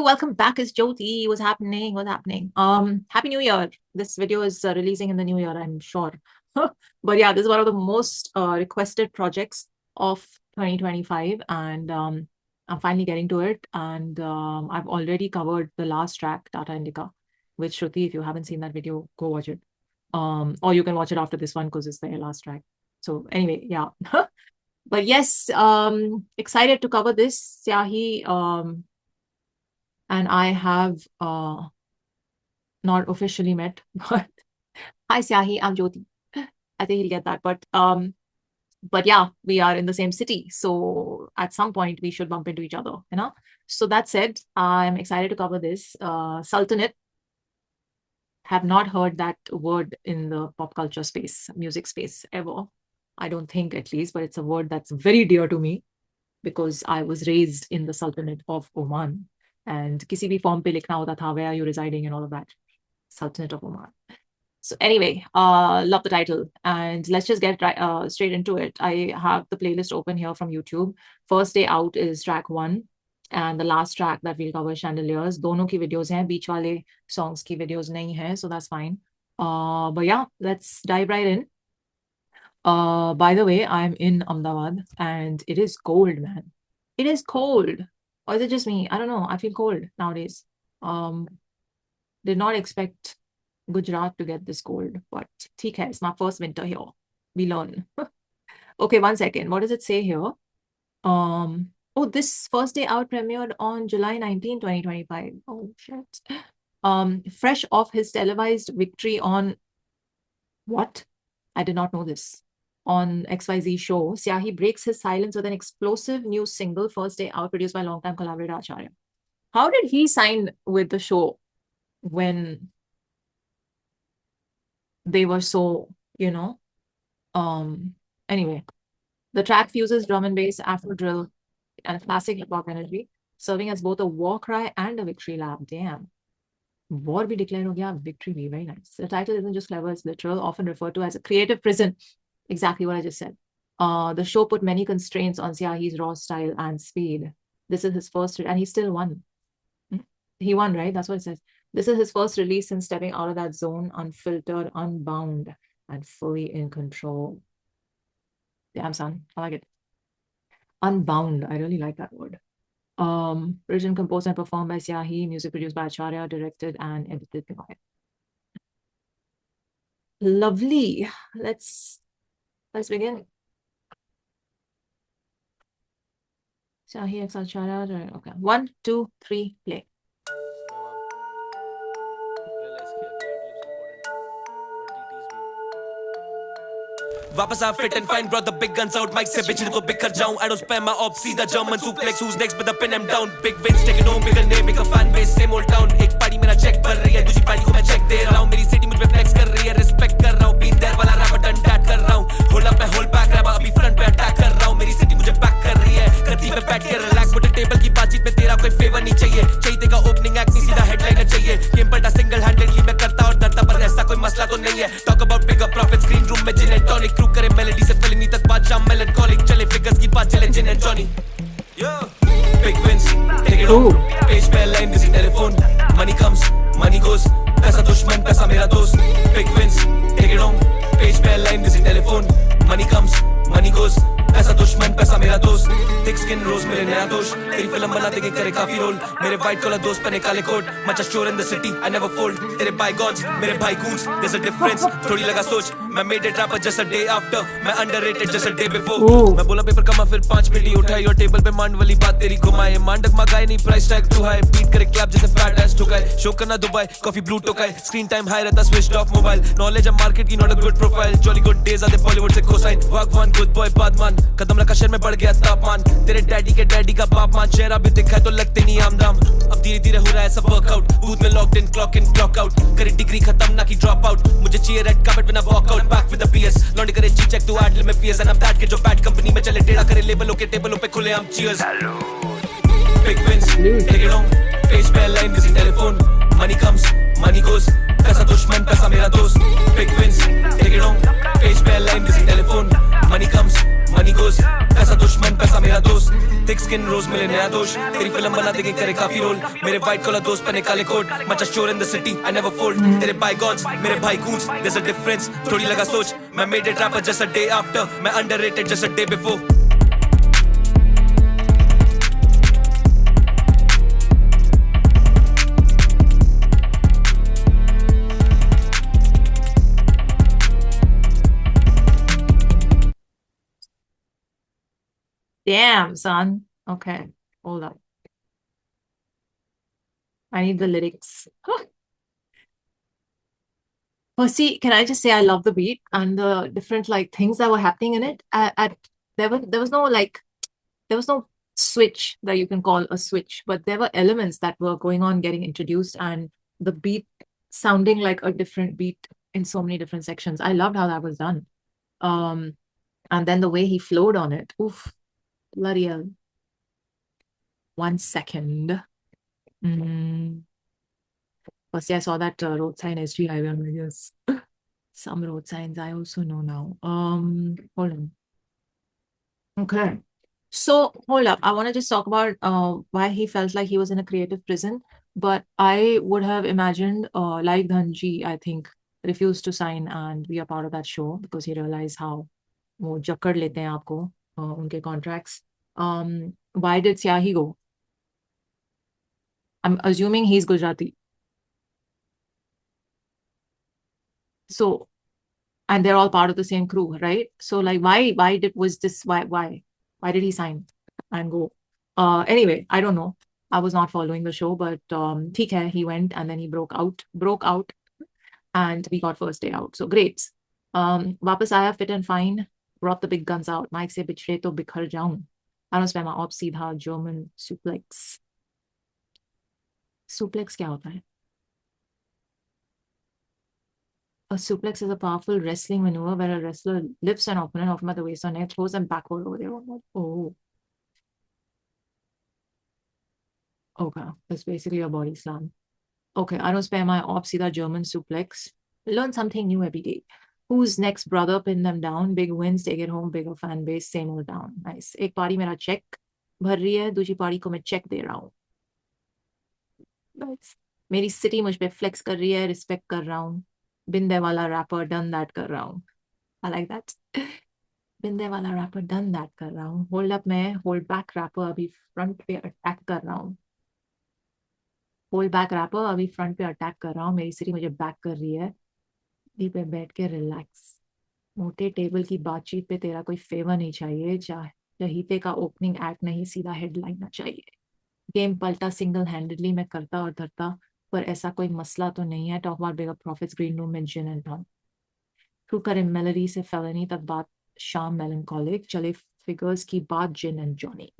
welcome back. It's Jyoti. What's happening? What's happening? Happy New Year. This video is releasing in the new year, I'm sure. But yeah, this is one of the most requested projects of 2025, and I'm finally getting to it. And I've already covered the last track, Tata Indica, with Shruti. If you haven't seen that video, go watch it. Or you can watch it after this one because it's their last track. So anyway, yeah. But yes, excited to cover this. Syahi and I have not officially met, but hi Syahi, I'm Jyoti. I think he'll get that. But yeah, we are in the same city. So at some point we should bump into each other, you know? So that said, I'm excited to cover this. Sultanate. Have not heard that word in the pop culture space, music space ever. I don't think, at least, but it's a word that's very dear to me because I was raised in the Sultanate of Oman. And kisi bhi form pe likhna hota tha, where are you residing and all of that. Sultanate of Oman. So anyway, love the title. And let's just get straight into it. I have the playlist open here from YouTube. First Day Out is track 1. And the last track that we'll cover, Chandeliers. Dono ki videos hain, beach wale songs ki videos nahi hai, so that's fine. But yeah, let's dive right in. By the way, I'm in Ahmedabad and it is cold, man. It is cold. Or is it just me? I don't know. I feel cold nowadays. Did not expect Gujarat to get this cold, but theek hai, it's my first winter here. We learn. Okay, one second. What does it say here? Oh, this First Day Out premiered on July 19, 2025. Oh, shit. Fresh off his televised victory on... What? I did not know this. On XYZ show, Syahi breaks his silence with an explosive new single, First Day Out, produced by longtime collaborator Acharya. How did he sign with the show when they were so, you know? Anyway, the track fuses drum and bass, Afro drill, and classic hip-hop energy, serving as both a war cry and a victory lap. Damn. War bhi declare ho gaya, victory bhi. Very nice. The title isn't just clever, it's literal, often referred to as a creative prison. Exactly what I just said. The show put many constraints on Syahi's raw style and speed. This is his first, and he still won. He won, right? That's what it says. This is his first release since stepping out of that zone, unfiltered, unbound, and fully in control. Damn, son. I like it. Unbound. I really like that word. Written, composed, and performed by Syahi, music produced by Acharya, directed and edited by. Lovely. Let's begin. Syahi X Acharya. Okay. 1, 2, 3, play. वापस आ fit and fine, brought the big guns out, mic से बिछड़ तो बिखर जाऊं, I don't spam my op, see the German suplex, who's next, but the pin I'm down, big wins, take it home, bigger name, bigger fan base, same old town, एक party मेरा check भर रही है, दूसरी party को मैं check दे रहा हूं, मेरी city मुझ पे flex कर रही है, respect कर रहा हूं, been there वाला rapper done that कर रहा हूं, hold up मैं hold back rapper, अभी front पे attack कर रहा हूं, मेरी city मुझे back कर रही है, करती पे बैठ के relax, मुझे table की बातचीत में तेरा कोई favor नहीं चाहिए, चाहिए का opening act नहीं सीधा headliner चाहिए, game पलटा single handedly मैं करता और डरता पर ऐसा कोई मसला तो नहीं है, talk about bigger profits, green room में gin and tonic, crew करे melody से फिल्मी तक बादशाह melancholic चले figures की बात चले gin and Johnny. Yo, big wins, take it home. Page पे line busy telephone. Money comes, money goes. पैसा दुश्मन, पैसा मेरा दोस्त. Big wins, take it home. Page पे line busy telephone. Money comes, money goes. पैसा दुश्मन, पैसा मेरा दोस्त. Thick skin rose मेरे नया दोष. तेरी फिल्म बना देंगे करे काफी रोल. मेरे white collar दोस्त पहने काले coat. Much sure in the city, I never fold. तेरे bygones, मेरे भाई goons. There's a difference. थोड़ी लगा सोच. मैं made it rapper just a day after. मैं underrated just a day before. मैं बोला पेपर कमा फिर 5 मिनट ही उठाई और टेबल पे मांड वाली बात तेरी घुमाए. मांडक मगाए नहीं price tag too high. Beat करे clap जैसे fat ass ठुकाए. Show करना Dubai, coffee blue टोकाए. Screen time high रहता switched off mobile. Knowledge of market की not a good profile. Jolly good days आते Bollywood से cosign. Wagwan good boy badman. कदम लगा शहर में बढ़ गया तापमान. तेरे डैडी के डैडी का बाप मान. चेहरा भी दिखा तो लगते नहीं आमदाम. अब धीरे धीरे हो रहा है सब workout. Booth में locked in clock out. करे डिग्री खत्म ना की drop out. मुझे चाहिए red carpet when I walk out. Back with the PS. लौंडे करे G check to ad limit fears. And I'm that के जो bad company में चले टेढ़ा करे लेबलों के टेबलों पे खुले हम cheers. Big wins, take it home. Page पे line busy telephone. Money comes, money goes. पैसा दुश्मन, पैसा मेरा दोस्त. Big wins, take it home. Page पे line busy telephone. Money comes, money goes. पैसा दुश्मन, पैसा मेरा दोस्त. Thick स्किन रोज मिले नया दोष तेरी फिल्म बना देंगे करे काफी रोल मेरे वाइट कॉलर दोस्त पहने काले कोट मचा शोर in the city I never fold तेरे बायगॉन्स मेरे भाई goons there is a difference थोड़ी लगा सोच मैं made it rapper just a day after मैं underrated just a day before Damn, son. Okay, hold up. I need the lyrics. Firstly, can I just say I love the beat and the different like things that were happening in it. There was no like there was no switch that you can call a switch, but there were elements that were going on getting introduced and the beat sounding like a different beat in so many different sections. I loved how that was done. And then the way he flowed on it. Oof, bloody hell. 1 second. Firstly, I saw that road sign SG highway on videos. Some road signs I also know now. Hold on. Okay. So hold up. I want to just talk about why he felt like he was in a creative prison. But I would have imagined, like Dhanji, I think, refused to sign and be a part of that show because he realized how वो जकड़ लेते हैं आपको उनके contracts. Why did Syahi go? I'm assuming he's Gujarati. So, and they're all part of the same crew, right? So, like, why did he sign and go? Anyway, I don't know. I was not following the show, but ठीक है, he went and then he broke out, and we got first day out. So great. वापस आया fit and fine, brought the big guns out. Mike से बिछड़े तो बिखर जाऊं. I don't spend my op सीधा German suplex. Suplex क्या होता है? A suplex is a powerful wrestling maneuver where a wrestler lifts an opponent off by the waist or neck, throws them backward over their own. Oh. Okay, that's basically a body slam. Okay, I don't spare my ops either. German suplex. Learn something new every day. Who's next brother? Pin them down. Big wins, take it home. Bigger fan base, same old down. Nice. एक पारी मेरा check भर रही है, दूसरी पारी को मैं check दे रहा हूँ. Nice. मेरी city मुझ पे flex कर रही है, respect कर रहा हूँ. बिंदे वाला rapper, done that कर रहा हूँ. I like that. बिंदे वाला rapper, done that कर रहा हूँ. Hold up मैं hold back rapper अभी front पे attack कर रहा हूँ. होल्ड बैक रैपर अभी फ्रंट पे अटैक कर रहा हूँ मेरी सिटी मुझे बैक कर रही है डी पे बैठ के रिलैक्स मोटे टेबल की बातचीत पे तेरा कोई फेवर नहीं चाहिए चहीते का ओपनिंग एक्ट नहीं सीधा हेडलाइन ना चाहिए गेम पलटा सिंगल हैंडेडली मैं करता और धरता पर ऐसा कोई मसला तो नहीं है talk about bigger profits green room में जिन एंड टॉन थ्रू करे मेलोडी से फेलनी तक बात शाम मेलनकॉलिक चले फिगर्स की बात gin and Johnny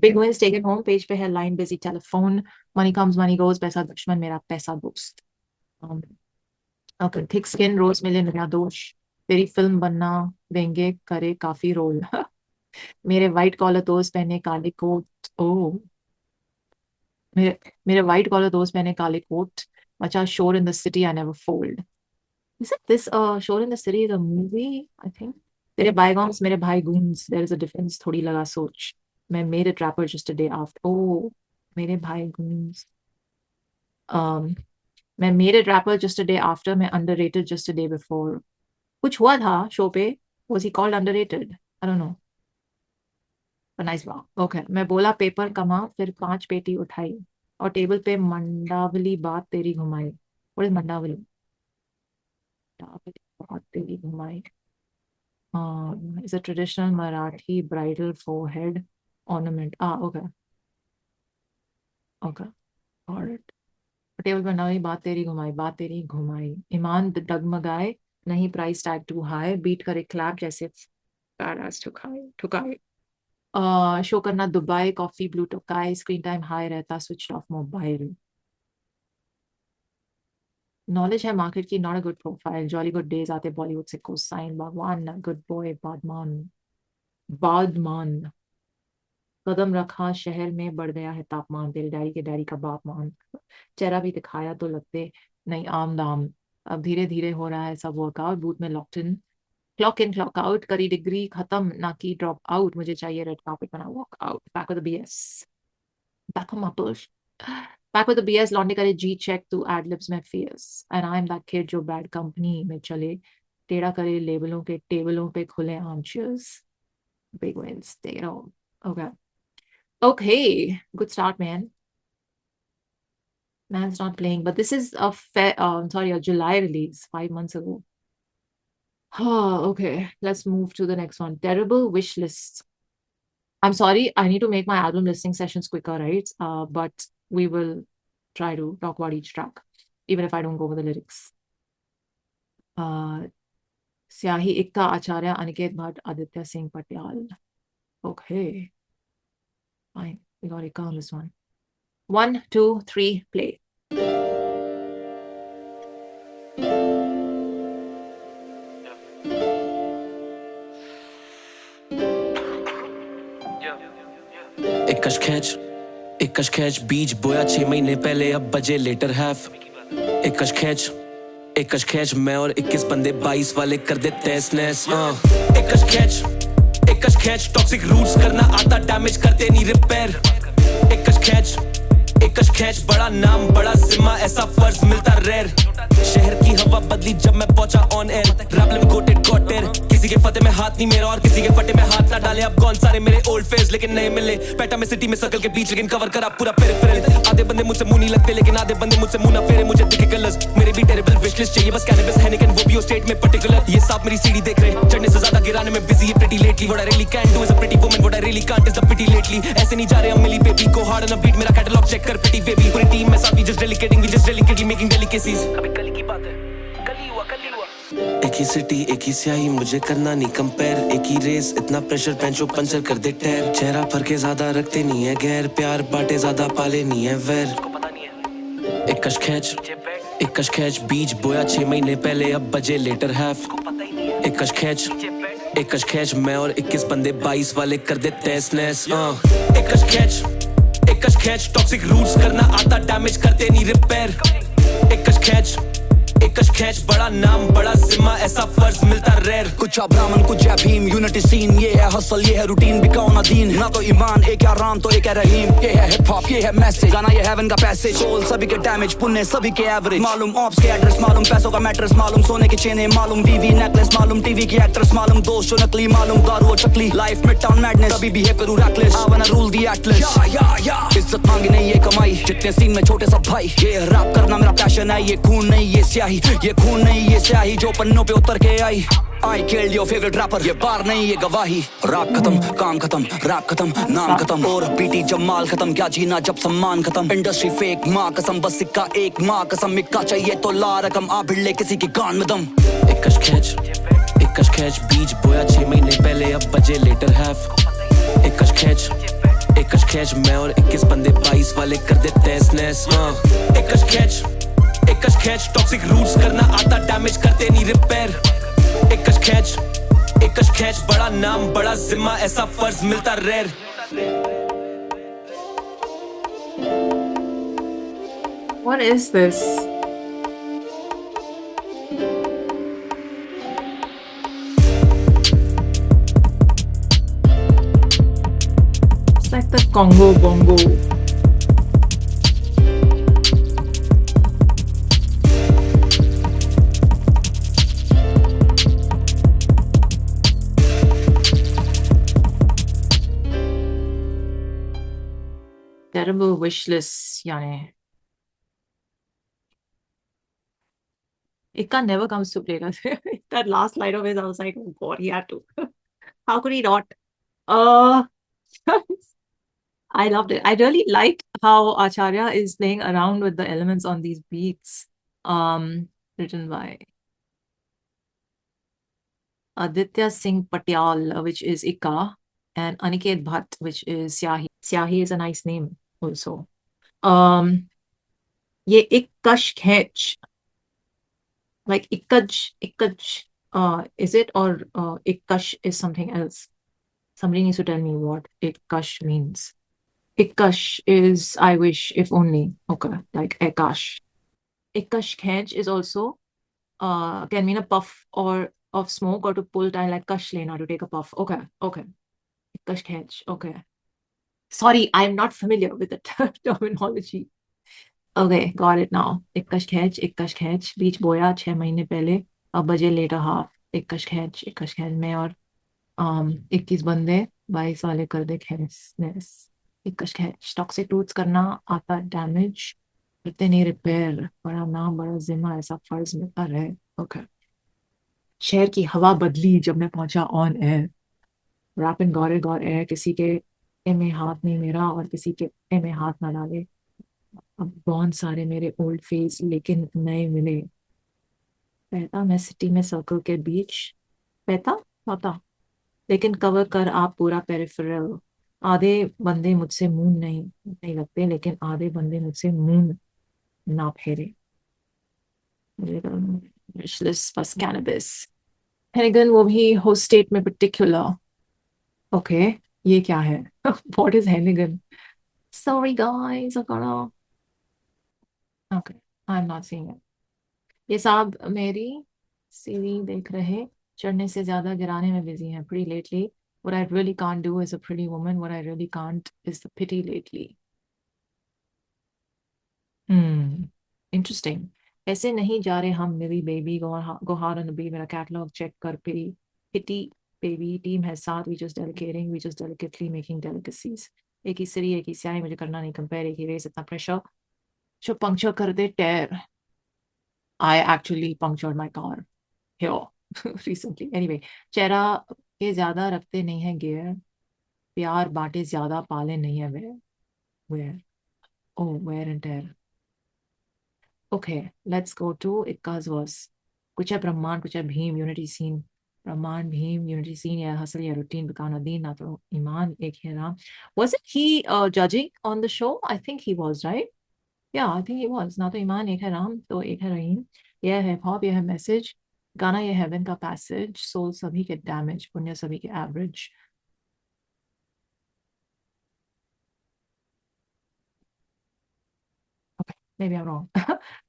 Big wins taken home. Page पे है line busy telephone. Money comes, money goes. पैसा दुश्मन मेरा पैसा दोस्त. Okay, thick skin, rose million नया दोष. तेरी फिल्म बनना देंगे करे काफी रोल. मेरे white collar दोस्त पहने काले कोट. Oh, मेरे white collar दोस्त पहने काले कोट. मचा शोर in the city I never fold. Isn't this Shore in the City the movie? I think. तेरे bygones मेरे भाई goons. There is a difference. थोड़ी लगा सोच. मैं made it rapper just a day after. Oh, मेरे भाई goons. मैं made it rapper just a day after. मैं underrated just a day before. कुछ हुआ था शो पे? Was he called underrated? I don't know. But nice wow. Okay. मैं बोला पेपर कमा फिर 5 पेटी उठाई और टेबल पे मंडावली बात तेरी घुमाई. What is Mandawali? मंडावली बात तेरी घुमाई. Is a traditional Marathi bridal forehead ornament. Okay. Okay. Got it. Table पर नई बात तेरी घुमाई ईमान डगमगाए नहीं price tag too high beat करे क्लैप जैसे ठुकाए शो करना दुबई कॉफी ब्लू टोकाई स्क्रीन टाइम हाई रहता स्विच ऑफ मोबाइल नॉलेज है मार्केट की not a good profile jolly good days आते बॉलीवुड से को साइन भगवान गुड बॉय बादमान कदम रखा शहर में बढ़ गया है तापमान तेरे डैडी के डैडी का बाप मान चेहरा भी दिखाया तो लगते नहीं आम दाम अब धीरे धीरे हो रहा है सब वर्कआउट बूथ में locked in Clock in, clock out, करी डिग्री खत्म ना की ड्रॉप आउट, मुझे चाहिए रेड कार्पेट बना walk out, back with the BS, back on my push, back with the BS, लौंडे करे जी चेक तू एड लिप्स में fierce, and I'm that kid जो बैड कंपनी में चले, टेढ़ा करे लेबलों के टेबलों पे खुले आर्मचेयर्स, big wins, take it home. Okay. Okay, good start, man. Man's not playing, but this is a a July release, 5 months ago. Oh, okay. Let's move to the next one. Terrible wish list. I'm sorry, I need to make my album listening sessions quicker, right? But we will try to talk about each track, even if I don't go over the lyrics. Syahi Ikka Acharya, Aniket Bhatt, Aditya Singh Patyal. Okay. Fine. We got Ikka on this one. 1, 2, 3, play. एक कश खैच बीज बोया 6 महीने पहले अब बजे letter half एक कश खैच मैं और 21 बंदे 22 वाले कर दे तैस नैस एक कश खैच टॉक्सिक रूट्स करना आता डैमेज करते नहीं रिपेयर एक कश खैच बड़ा नाम बड़ा जिम्मा ऐसा फर्ज मिलता रेयर शहर की हवा बदली जब मैं पहुंचा ऑन एयर रैप लिव गोटेड गॉटेर किसी के फतेह में हाथ नहीं मेरा और किसी के फटे में हाथ ना डाले अब कौन सारे मेरे ओल्ड फेस लेकिन नए मिले पैटा में सिटी में सर्कल के बीच लेकिन कवर करा पूरा पेरिफेरल आधे बंदे मुझसे मुंह नहीं लगते लेकिन आधे बंदे मुझसे मुंह ना फेरे मुझे दिखे कलर्स मेरे भी टेरेबल विश लिस्ट चाहिए बस कैनबिस है लेकिन वो भी स्टेट में पर्टिकुलर ये सब मेरी सीढ़ी देख रहे चढ़ने से ज्यादा गिराने में बिजी है pretty lately what I really can do is a pretty woman what I really can't is the pity lately ऐसे नहीं जा रहे हम मिली बेबी को हार्ड ऑन अ बीट मेरा कैटलॉग चेक कर पिटी बेबी पूरी टीम में साथ we just delicating making delicacies कभी कल की बात है एक ही सिटी एक ही स्याही मुझे करना नहीं कंपेयर एक ही रेस इतना प्रेशर पेंचो पंचर कर दे टैर चेहरा फर के ज्यादा रखते नहीं है गैर प्यार बाटे ज्यादा पाले नहीं है वैर एक कश खैच बीज बोया 6 महीने पहले अब बजे लेटर हैफ एक कश खैच मैं और 21 बंदे 22 वाले कर दे तैस नैस एक कश खैच टॉक्सिक रूट्स करना आता डैमेज करते नहीं रिपेयर एक कश खैच बड़ा नाम बड़ा जिम्मा ऐसा फर्ज मिलता रेयर कुछ ब्राह्मण कुछ भीम यूनिटी सीन ये है हसल ये है रूटीन बिकाओ ना दीन ना तो ईमान एक है राम तो एक है रहीम ये है हिप हॉप ये है मैसेज गाना ये हेवन का पैसेज सोल सभी के डैमेज पुण्य सभी के एवरेज मालूम ऑप्स के एड्रेस मालूम पैसों का मैट्रेस मालूम सोने की चेनें मालूम वीवी नेकलेस मालूम टीवी की एक्ट्रेस मालूम दोस्त जो नकली मालूम दारू और चकली लाइफ में टाउन मैडनेस कभी बिहेव करूं reckless I वांना rule the atlas या इज्जत मांगी नहीं ये कमाई जितने सीन में छोटे सब भाई ये रैप करना मेरा पैशन है ये खून नहीं ये स्याही ये खून नहीं ये स्याही जो पन्नों पे उतर के आई I killed your favorite rapper ये बार नहीं ये गवाही रैप खत्म काम खत्म रैप खत्म नाम खत्म और पीटी जब माल खत्म क्या जीना जब सम्मान खत्म इंडस्ट्री फेक माँ कसम बस सिक्का एक माँ कसम इक्का चाहिए तो ला रकम आ भिड़ले किसी की गान में दम एक कश खैच बीज बोया 6 महीने पहले अब बजे लेटर हैफ एक कश खैच मैं और 21 बंदे 22 वाले कर दे तैस नैस एक कश खैच टॉक्सिक रूट्स करना आता डैमेज करते नहीं रिपेयर एक कश खैच बड़ा नाम बड़ा जिम्मा ऐसा फर्ज मिलता rare What is this? It's like the Congo Bongo. Terrible wish list, yani. Ikka never comes to play. That last line of his, I was like, oh God, he had to. How could he not? I loved it. I really liked how Acharya is playing around with the elements on these beats. Written by Aditya Singh Patyal, which is Ikka, and Aniket Bhatt, which is Syahi. Syahi is a nice name also. Ye ek kash khech. Like ikkaj, is it, or ikkash is something else? Somebody needs to tell me what ikkash means. Ikkash is I wish, if only. Okay, like ekash. Ikkash khech is also can mean a puff or of smoke or to pull time like kash lena, to take a puff. Okay, okay. Kash khech, okay. Sorry, I'm not familiar with the terminology. Okay, got it now. एक कश खैच बीच बोया 6 महीने पहले अब बजे letter half एक कश खैच मैं और 21 बंदे 22 वाले कर दे खैस एक कश खैच टॉक्सिक रूट्स करना आता डैमेज करते नहीं रिपेयर बड़ा नाम बड़ा जिम्मा ऐसा फर्ज मिलता रहे. ओके. शहर की हवा बदली जब मैं पहुंचा ऑन एयर रैपिंग गौर एयर किसी के ए में हाथ नहीं मेरा और किसी के ए में हाथ ना डाले. अब बहुत सारे मेरे ओल्ड फेस लेकिन नए मिले. बहता मैं सिटी में सर्कल के बीच बहता लेकिन कवर कर आप पूरा पेरिफेरल. आधे बंदे मुझसे मुंह नहीं लगते लेकिन आधे बंदे मुझसे मुंह ना फेरे. बस कैनबिस हेनिगन वो भी होस्ट स्टेट में पर्टिकुलर. ओके ये क्या है? What is Hennigan? Sorry guys okay I am not seeing it. ये साहब मेरी सीढ़ी देख रहे चढ़ने से ज्यादा गिराने में बिजी हैं pretty lately. What I really can't do is a pretty woman. What I really can't is the pity lately. Interesting. ऐसे नहीं जा रहे हम मेरी baby go hard on the beat. मेरा कैटलॉग चेक कर pity baby team has साथ we just delicating we just delicately making delicacies. एक ही सिरी एक ही स्याही मुझे करना नहीं कंपेयर एक ही रेस इतना प्रेशर जो पंक्चर कर दे टेयर. I actually punctured my car here recently. Anyway, चेहरा के ज्यादा रखते नहीं है गियर प्यार बांटे ज्यादा पाले नहीं है wear and tear. Okay, let's go to Ikka's verse. कुछ है ब्रह्मांड कुछ है भीम यूनिटी सीन. ब्रह्मांड भीम यूनिटी सीन या हसल या रूटीन बिकाना दीन ना तो ईमान एक है Ram. Wasn't he judging on the show? I think he was, right? Yeah, I think he was. ना तो ईमान एक है राम तो एक है रहीम. यह है हिप हॉप यह है मैसेज गाना ये हेवन का पैसेज सोल सभी के डैमेज पुण्य सभी के एवरेज. Maybe I'm wrong.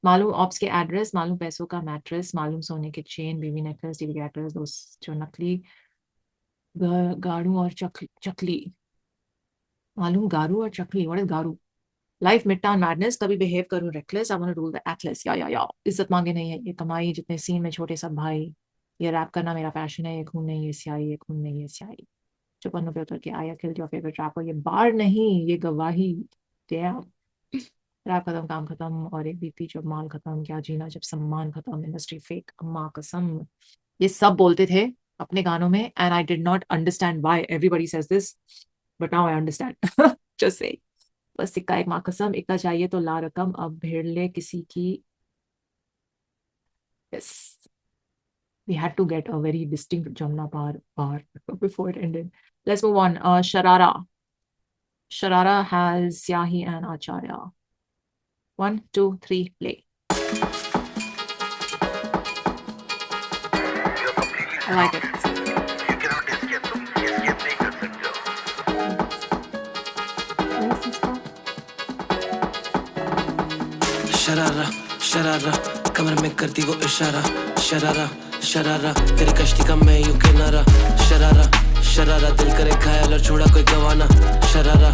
मालूम ऑप्स के एड्रेस मालूम पैसों का मैट्रेस मालूम सोने के chain baby necklace TV actors दोस्त जो नकली गाड़ू और चकली. मालूम गारू और चकली. व्हाट इज गारू? लाइफ मिडटाउन मैडनेस कभी बिहेव करूं reckless I want to rule the atlas. या इज्जत मांगे नहीं है ये कमाई जितने सीन में छोटे सब भाई. ये रैप करना मेरा पैशन है ये खून नहीं ये स्याही ये खून नहीं ये स्याही. जो पन्नों पे उतर के आया किल्ड योर फेवरेट रैपर. ये बार नहीं ये गवाही. डैम रैप खत्म काम खत्म और एक बीती जब माल खत्म क्या जीना जब सम्मान खत्म इंडस्ट्री फेक अम्मा कसम. ये सब बोलते थे अपने गानों में and I did not understand why everybody says this but now I understand. Just say बस सिक्का एक माँ कसम इक्का चाहिए तो ला रकम अब भेड़ ले किसी की. Yes, we had to get a very distinct Jamna bar before it ended. Let's move on. Sharara has Syahi and Acharya. 1, 2, 3, play. I like it. Sharara कमर में करती वो इशारा. शरारा तेरी कश्ती का मैं यूं किनारा. शरारा दिल करे घायल और छोड़ा कोई गवाना. शरारा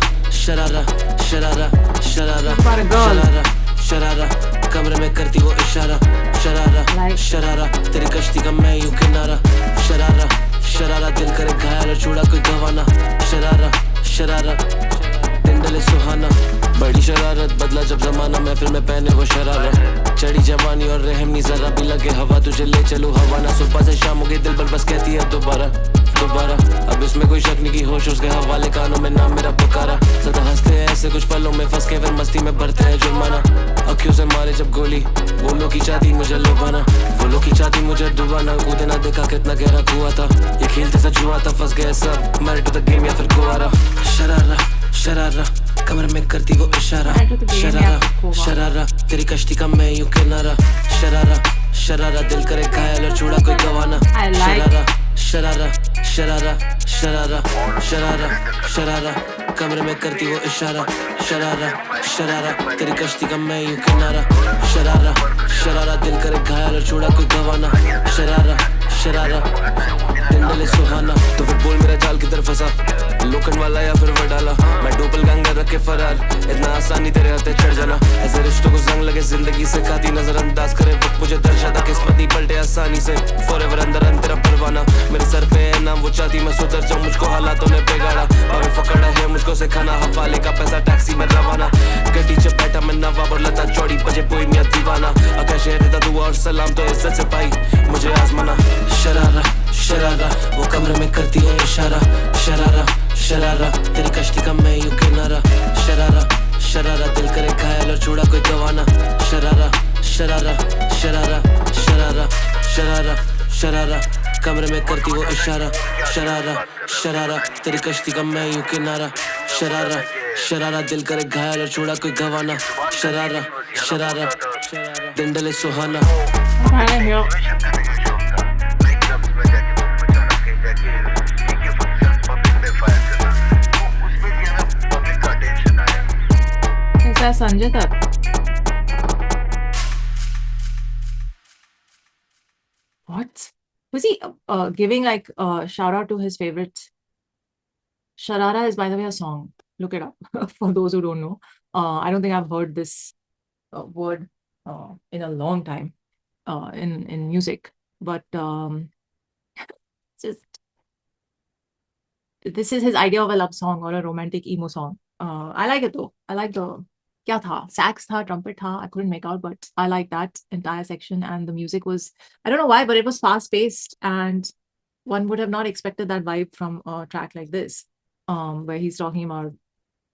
कमर में करती वो इशारा. शरारा तेरी कश्ती का मैं यूं किनारा. शरारा दिल करे घायल और छोड़ा कोई गवाना. शरारा दिन डले सुहाना. बड़ी शरारत बदला जब जमाना महफिल में पहने वो शरारा. चढ़ी जवानी और रहम नहीं जरा भी लगे हवा तुझे ले चलूं हवाना. सुबह से शाम हो गई दिल पर बस कहती है दोबारा. अब इसमें कोई शक नहीं की होश उसके हवाले कानों में नाम मेरा पुकारा. सदा हंसते हैं ऐसे कुछ पलों में फंस के फिर मस्ती में भरते हैं जुर्माना. अखियों से मारे जब गोली वो लोग की चाहती मुझे लुभाना. वो लोग की चाहती मुझे डुबाना. कूदे ना देखा कितना गहरा कुआं था. ये खेलते सा जुआ था फंस गए सब मैरिड टू द गेम या फिर कुआरा. शरारा कमर में करती वो इशारा. शरारा तेरी कश्ती का मैं यूं किनारा. शरारा दिल करे घायल और छोड़ा कोई गवाना. शरारा कमरे में करती वो इशारा. शरारा तेरी कश्ती का मैं यूं किनारा. शरारा दिल करे घायल और छोड़ा कोई गवाना. शरारा दिन डले सुहाना तो फिर बोल मेरा जाल किधर फंसा लोखंड वाला या फिर वडाला मैं डोपल गैंगर रख के फरार इतना आसानी तेरे हाथे चढ़ जाना ऐसे रिश्तों को जंग लगे जिंदगी से खाती नजरअंदाज करे वक्त मुझे दर्शाता किस्मत ही पलटे आसानी से फॉरएवर अंदर तेरा परवाना मेरे सर पे है नाम वो चाहती मैं सुधर जाऊं मुझको हालातों ने बिगाड़ा भावे फकड़ा है मुझको सिखाना हवाले का पैसा टैक्सी में रवाना गड्डी च बैठा मैं नवाब और लता चौड़ी बजे पोई मियां दीवाना अगर शहर देता दुआ और सलाम तो इज्जत से पाई मुझे आजमाना शरारा शरारा वो कमरे में करती है इशारा शरारा शरारा तेरी कश्ती का मैं यूं किनारा शरारा शरारा दिल करे घायल और छोड़ा कोई गवाना शरारा शरारा शरारा शरारा शरारा शरारा कमरे में करती वो इशारा शरारा शरारा तेरी कश्ती का मैं यूं किनारा शरारा शरारा दिल करे घायल और छोड़ा कोई गवाना शरारा शरारा दिन डले सुहाना Sanjay Dutt. What? Was he giving like shout out to his favorites? Sharara is, by the way, a song. Look it up for those who don't know. I don't think I've heard this word in a long time in music, but just this is his idea of a love song or a romantic emo song. I like it though. I like the क्या था sax था trumpet था I couldn't make out but I like that entire section and the music was I don't know why but it was fast paced and one would have not expected that vibe from a track like this where he's talking about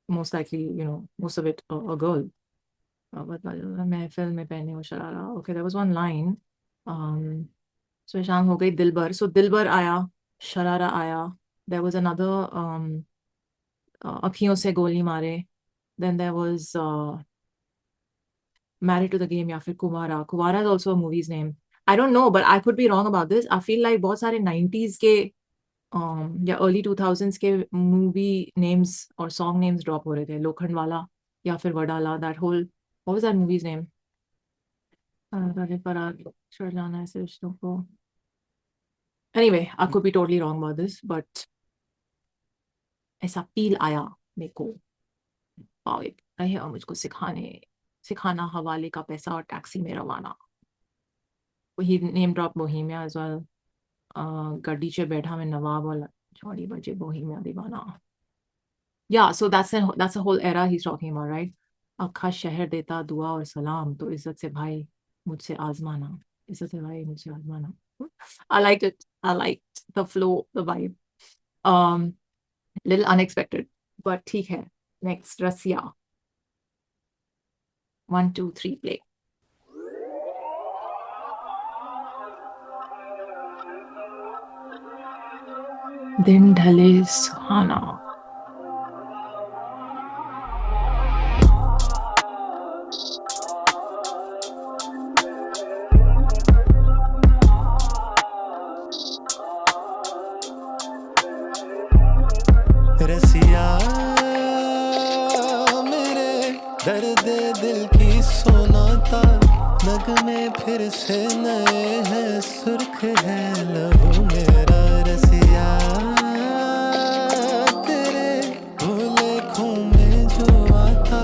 most likely you know most of it a girl महफिल में पहने वो sharara okay there was one line so शाम हो गई दिलबर so दिलबर आया शरारा आया there was another अखियों से गोली मारे then there was Married to the Game या फिर Kumara Kumara is also a movie's name I don't know but I could be wrong about this I feel like बहुत सारे 90s के या early 2000s के movie names और song names drop हो रहे थे लोखंड वाला या फिर Wadala that whole what was that movie's name चढ़ जाना ऐसे रिश्तों को anyway I could be totally wrong about this but ऐसा feel आया मेरे को रहे मुझको सिखाना हवाले का पैसा और टैक्सी में रवाना वही name drop Bohemia as well गड्डी च बैठा में नवाब और चौड़ी बजे बोहेमिया दीवाना yeah so that's a whole era he's talking about right अखा शहर देता दुआ और सलाम तो इज्जत से भाई मुझसे आजमाना इज्जत से भाई मुझसे आजमाना I liked it I liked the flow the vibe little unexpected but ठीक है next Russia 1 2 3 play दिन ढले सुहाना रसिया मेरे दर्द दिल की सुनाता नगमे फिर से नए हैं सुर्ख है लहू मेरा रसिया तेरे भोले खूं में जो आता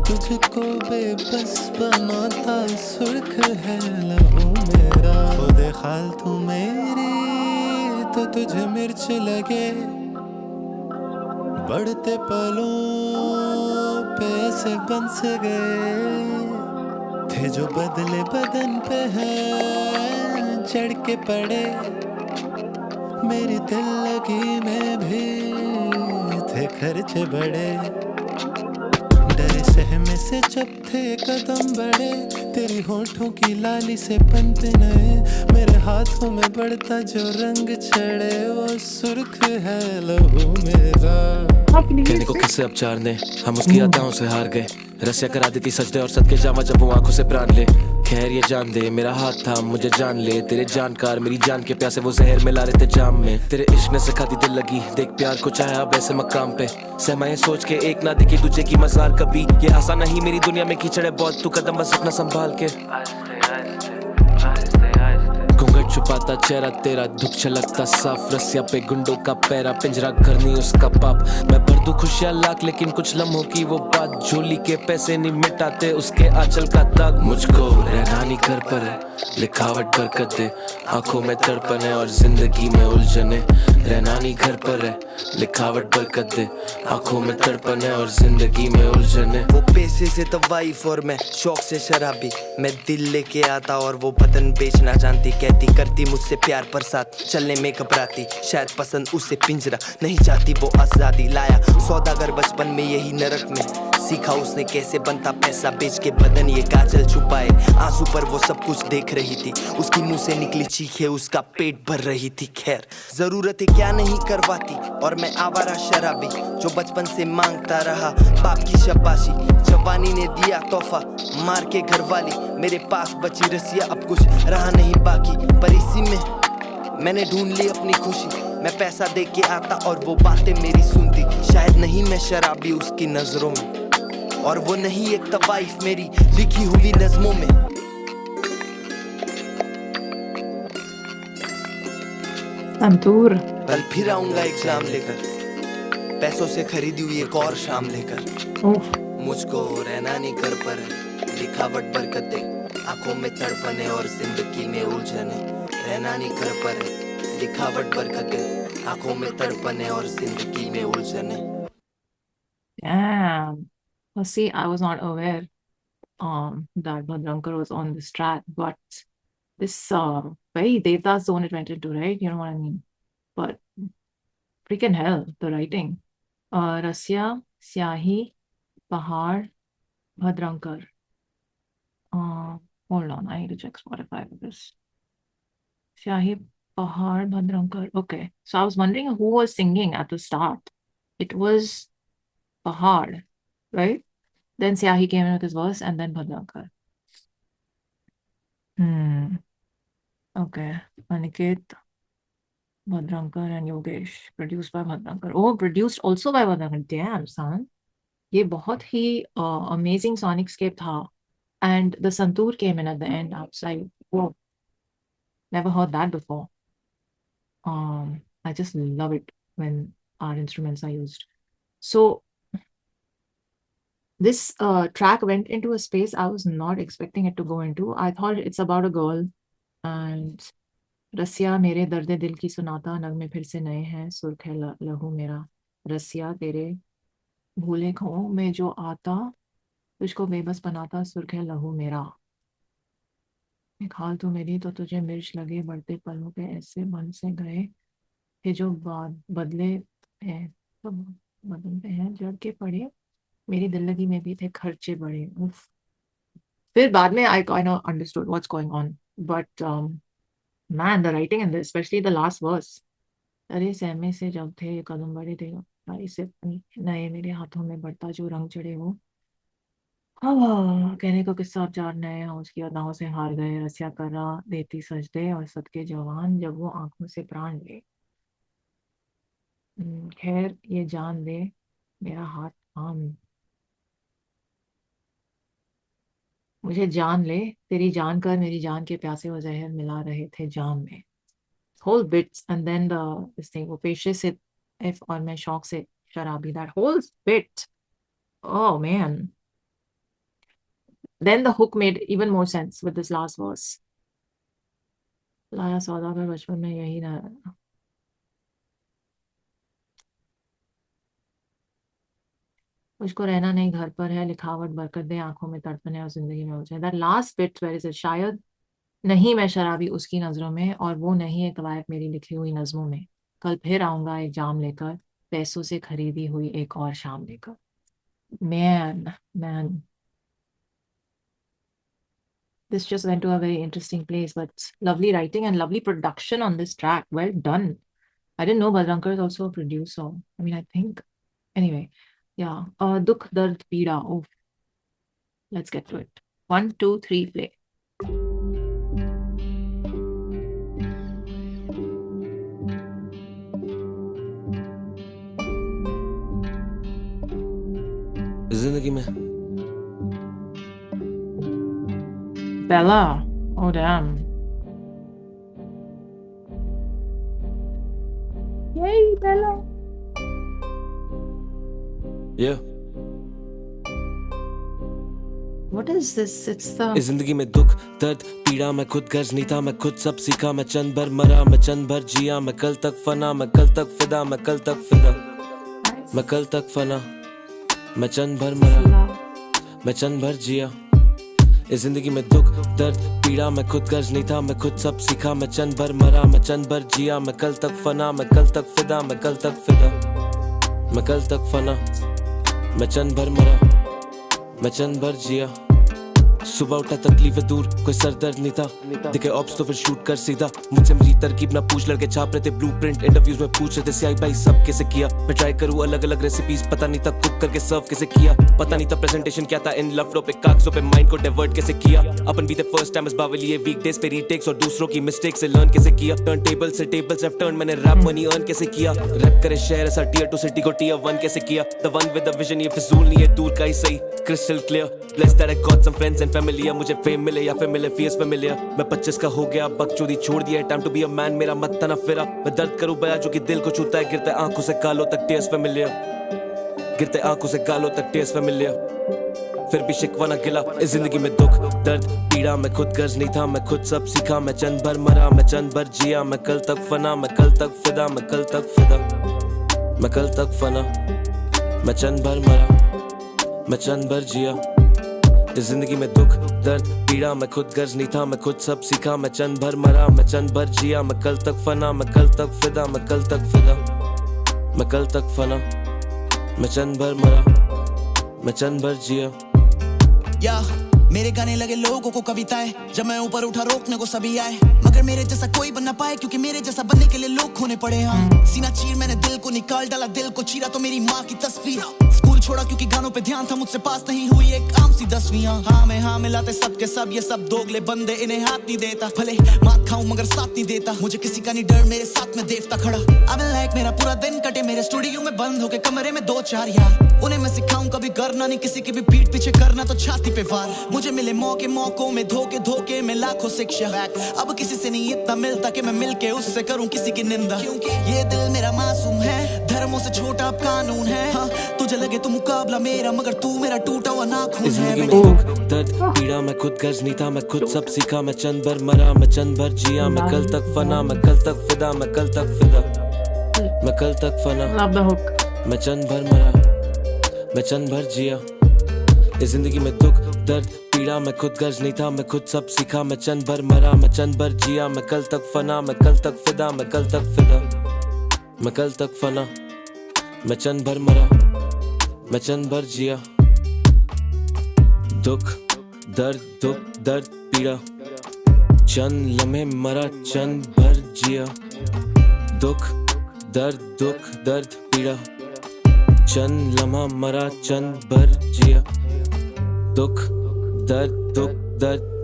तुझको बेबस बनाता सुर्ख है लहू मेरा खुद खाल तू मेरी तो तुझे मिर्च लगे बढ़ते पलों पे ऐसे बंस गए थे जो बदले बदन पे हैं चढ़ के पड़े मेरी दिल लगी में भी थे खर्चे बड़े डरे सहमे से जब थे कदम बढ़े तेरी होठों की लाली से पनपे नए मेरे हाथों में बढ़ता जो रंग चढ़े वो सुर्ख है लहू मेरा कहने को किससे अब चारने हम उसकी अदाओं से हार गए रस्सियां करा देती सजदे और सदके जावा जब वो आंखों से प्राण ले खैर ये जान दे मेरा हाथ था मुझे जान ले तेरे जानकार मेरी जान के प्यासे वो जहर मिला रहे थे जाम में तेरे इश्क ने सिखाती दिल लगी देख प्यार को चाहे अब ऐसे मकाम पे सहमाए सोच के एक ना दिखी तुझे की मजार कभी ये आसान नहीं मेरी दुनिया में कीचड़ है बहुत तू कदम बस अपना संभाल के घूंघट छुपाता चेहरा तेरा, दुख छलकता साफ, रस्सिया पे गुंडों का पैरा, पिंजरा घर नहीं उसका पाप। मैं भर दूं खुशियां लाख, लेकिन कुछ लम्हों की वो बात, झोली के पैसे नहीं मिटाते उसके आंचल का दाग। मुझको रहना नहीं घर पर है, लिखावट बरकत दे, आंखों में तड़पन है और जिंदगी में उलझने। रहना नहीं घर पर है, लिखावट बरकत दे, आंखों में तड़पन है और जिंदगी में उलझने। वो पैसे से तो वाइफ और मैं शौक से शराबी, मैं दिल लेके आता और वो बदन बेचना जानती। कहती करती मुझसे प्यार पर साथ चलने में घबराती, शायद पसंद उसे पिंजरा नहीं चाहती वो आजादी। लाया सौदागर बचपन में यही नरक में, सीखा उसने कैसे बनता पैसा बेच के बदन ये काजल छुपाए। आंसू पर वो सब कुछ देख रही थी, उसकी मुंह से निकली चीखे उसका पेट भर रही थी। खैर जरूरतें क्या नहीं करवाती, और मैं आवारा शराबी जो बचपन से मांगता रहा बाप की शाबाशी। जवानी ने दिया तोहफा मार के घरवाली, मेरे पास बची रसिया अब कुछ रहा नहीं बाकी। पर इसी में मैंने ढूंढ ली अपनी खुशी, मैं पैसा दे के आता और वो बातें मेरी सुनती। शायद नहीं मैं शराबी उसकी नजरों में, और वो नहीं एक तवाइफ मेरी लिखी हुई नज़मों में। संतूर। कल फिर आऊंगा एग्जाम लेकर, पैसों से खरीदी हुई एक और शाम लेकर। मुझको रहना नहीं घर पर है, लिखावट बरकत दे, आंखों में तड़पने और जिंदगी में उलझने। रहना नहीं घर पर है, लिखावट बरकत दे, आंखों में तड़पने और जिंदगी में उलझने। Damn. Well, see, I was not aware that Bhadrankar was on this track, but this very Devdas zone it went into, right? You know what I mean? But freaking hell, the writing. Rasya, Syahi, Pahar, Bhadrankar. Hold on, I need to check Spotify for this. Syahi, Pahar, Bhadrankar. Okay, so I was wondering who was singing at the start. It was Pahar, right? Then Syahi came in with his verse, and then Bhadrankar. Okay. Aniket, Bhadrankar, and Yogesh. Produced by Bhadrankar. Oh, produced also by Bhadrankar. Damn, son. ये बहुत ही amazing sonicScape था. And the Santoor came in at the end. I was like, whoa. Never heard that before. I just love it when our instruments are used. So this track went into a space I was not expecting it to go into. I thought it's about a girl and रसिया मेरे दर्द दिल की सुनाता, नगमे फिर से नए हैं, सुर्ख है लहू मेरा। रसिया तेरे भूले खों में जो आता, तुझको बेबस बनाता, सुर्ख है लहू मेरा। एक हाल तू मेरी तो तुझे मिर्च लगे, बढ़ते पलों पे ऐसे बन से गए, ये जो बदले हैं तो बदन पे हैं जड़ के पड़े, मेरी दिल्लगी में भी थे खर्चे बड़े। उफ। फिर बाद में I kind of understood what's going on, but man, the writing in this, especially the last verse. अरे सहमे से जब थे कदम बढ़े थे, भाई से नए मेरे हाथों में बढ़ता जो रंग चढ़े हो। कहने को किस्सा अब चार नए हैं, उसकी अदाओं से हार गए, रसिया करा देती सजदे और सदके जवान, जब वो आंखों से प्राण ले। खैर ये जान दे मेरा हाथ थाम, मुझे जान ले, तेरी जान कर मेरी जान के प्यासे वो जहर मिला रहे थे जाम में। whole bits and then this thing, वो पेशे से if और मैं शौक से शराबी, that whole bit, oh man. Then the hook made even more sense with this last verse. लाया सौदागर बचपन में यही ना, मुझको रहना नहीं घर पर है, लिखावट बरकत दे, आंखों में तड़पने और जिंदगी में उलझे। That last bit where is it, शायद नहीं मैं शराबी उसकी नजरों में, और वो नहीं एक वायफ मेरी लिखी हुई नज्मों में, कल फिर आऊंगा एक जाम लेकर, पैसों से खरीदी हुई एक और शाम लेकर। Man, this just went to a very interesting place, but lovely writing and lovely production on this track. Well done. I didn't know Bhadrankar is also a producer. I mean, I think. Anyway, yeah. Dukh Dard Peeda. Oh, let's get to it. 1, 2, 3, play. जिंदगी में Bella. Oh, damn. Yay, Bella. Yeah. What is this? It's इस the जिंदगी में दुख दर्द पीड़ा मैं खुद गर्ज नहीं था मैं खुद सब सीखा मैं चंद भर मरा मैं चंद भर जिया मैं कल तक फना मैं कल तक फिदा मैं कल तक फिदा मैं कल तक फना मैं चंद भर मरा मैं चंद भर जिया इस जिंदगी में दुख दर्द पीड़ा मैं खुद गर्ज नहीं था मैं खुद सब सीखा मैं चंद भर मरा मैं चंद भर जिया मैं कल तक फना मैं कल तक फिदा मैं कल तक फिदा मैं कल तक फना मैं चंद भर मरा मैं चंद भर जिया सुबह उठा तकलीफें दूर कोई सर दर्द नहीं था दिखे ऑप्स तो फिर शूट कर सीधा मुझसे मेरी तरकीब ना पूछ लड़के छाप रहे थे ब्लूप्रिंट इंटरव्यूज में पूछ रहे थे सियाई भाई सब कैसे किया मैं ट्राई करूँ अलग अलग रेसिपीज पता नहीं था कुक करके सर्व कैसे किया पता नहीं था प्रेजेंटेशन क्या था इन लफ्लों पे कागजों पे माइंड को डाइवर्ट कैसे किया अपन भी द फर्स्ट टाइम इस बावली ये वीकडेज पे रीटेक्स और दूसरों की मिस्टेक से लर्न कैसे किया टर्न टेबल से टेबल्स हैव टर्न मैंने रैप मनी अर्न कैसे किया रैप करे शहर ऐसा टियर 2 सिटी को टियर 1 कैसे किया the one with the vision ये फिजूल नहीं है दूर का ही सही crystal clear blessed that I got some friends and family मुझे फेम मिले या फिर मिले फियर्स फेमिलियर मैं 25 का हो गया बकचोदी छोड़ दिया time to be a man मेरा मत तना फिरा मैं दर्द करूं बया जो कि दिल को छूता है गिरते आंखों से गालों तक टेयर्स फेमिलियर गिरते आंखों से गालों तक टेयर्स फेमिलियर फिर भी शिकवा ना गिला इस जिंदगी में दुख दर्द पीड़ा मैं खुद गर्ज नहीं था मैं खुद सब सीखा मैं चंद भर मरा मैं चंद भर जिया मैं कल तक फना मैं कल तक फिदा मैं कल तक फिदा मैं कल तक फना मैं चंद भर मरा मैं चंद भर जिया इस जिंदगी में दुख दर्द पीड़ा मैं खुद गर्ज नहीं था मैं खुद सब सीखा मैं चंद भर मरा मैं चंद भर जिया मैं कल तक फना मैं कल तक फिदा मैं कल तक फिदा मैं कल तक फना मैं चंद भर मरा मैं चंद भर जिया या मेरे गाने लगे लोगों को कविताएं जब मैं ऊपर उठा रोकने को सभी आए मगर मेरे जैसा कोई बन ना पाए क्योंकि मेरे जैसा बनने के लिए लोग खोने पड़े हाँ सीना चीर मैंने दिल को निकाल डाला दिल को चीरा तो मेरी माँ की तस्वीर स्कूल छोड़ा क्योंकि गानों पे ध्यान था मुझसे पास नहीं हुई एक आम सी 10वीं हाँ में हाँ मिलाते सबके सब ये सब दोगले बंदे इन्हें हाथ नहीं देता भले मात खाऊं मगर साथ नहीं देता मुझे किसी का नहीं डर मेरे साथ में देवता खड़ा अब लाइक मेरा पूरा दिन कटे मेरे स्टूडियो में बंद होके कमरे में 2-4 यार उन्हें मैं सिखाऊं कभी करना नहीं किसी की भी पीठ पीछे करना तो छाती पे वार मुझे मिले मौके मौकों में धोखे धोखे में लाखों शिक्षा अब किसी से नहीं इतना मिलता कि मैं मिलके उससे करूं किसी की निंदा क्योंकि ये दिल मेरा मासूम है धर्मों से छोटा अब कानून है हाँ तुझे लगे तो मुकाबला मेरा मगर तू मेरा टूटा हुआ नाखून है दुख दर्द पीड़ा मैं खुद गर्ज नहीं था मैं खुद सब सीखा मैं चंद भर मरा मैं चंद भर जिया मैं कल तक फना मैं कल तक फिदा मैं कल तक फिदा मैं कल तक फना love the hook. मैं चंद भर मरा मैं चंद भर जिया इस जिंदगी में दुख दर्द पीड़ा मैं खुद गर्ज नहीं था मैं खुद सब सीखा मैं चंद भर मरा मैं चंद भर जिया मैं कल तक फना मैं कल तक फिदा मैं कल तक फिदा मैं कल तक फना मैं चंद भर मरा मैं चंद भर जिया दुख दर्द पीड़ा चंद लम्हे मरा चंद भर जिया दुख दर्द पीड़ा चंद लम्हा मरा चंद भर जिया दुख दर्द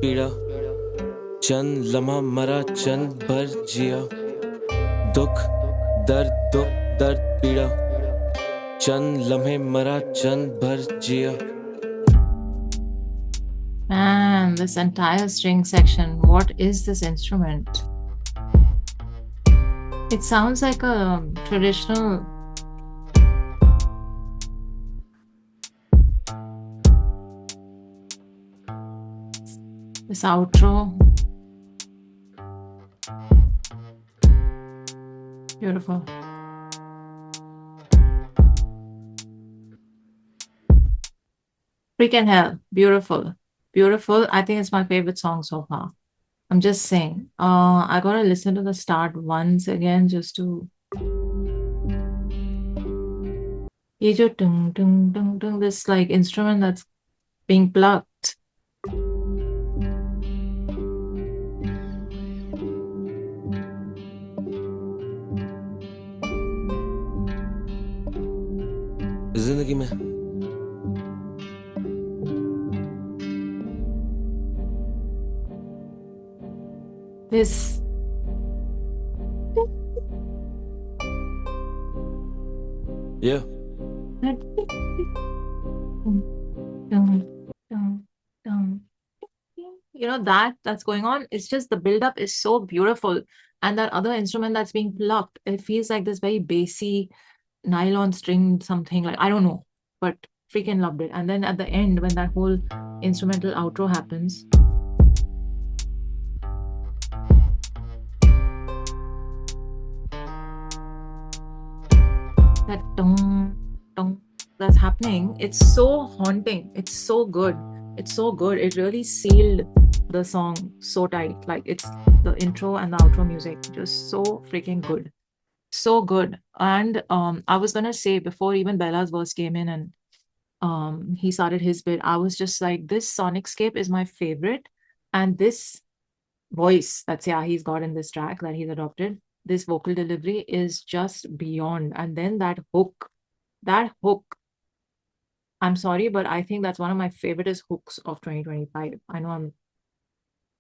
पीड़ा चंद लम्हा मरा चंद भर जिया दुख दर्द पीड़ा चंद लम्हे मरा चंद भर जिया Man, this entire string section, what is this instrument? It sounds like a traditional this outro. Beautiful. Freaking hell. Beautiful. Beautiful. I think it's my favorite song so far. I'm just saying. I gotta listen to the start once again just to. Ye jo tung tung tung tung, this like instrument that's being plucked. जिंदगी में This yeah you know that's going on. It's just the build up is so beautiful. And that other instrument that's being plucked, it feels like this very bassy nylon string something, like I don't know, but freaking loved it. And then at the end, when that whole instrumental outro happens, that dong dong that's happening, it's so haunting, it's so good, it's so good. It really sealed the song so tight. Like, it's the intro and the outro music just so freaking good, so good. And I was gonna say, before even Bella's verse came in and he started his bit, I was just like, this sonicscape is my favorite, and this voice that he's got in this track that he's adopted, this vocal delivery is just beyond. And then that hook, I'm sorry, but I think that's one of my favoriteest hooks of 2025. I know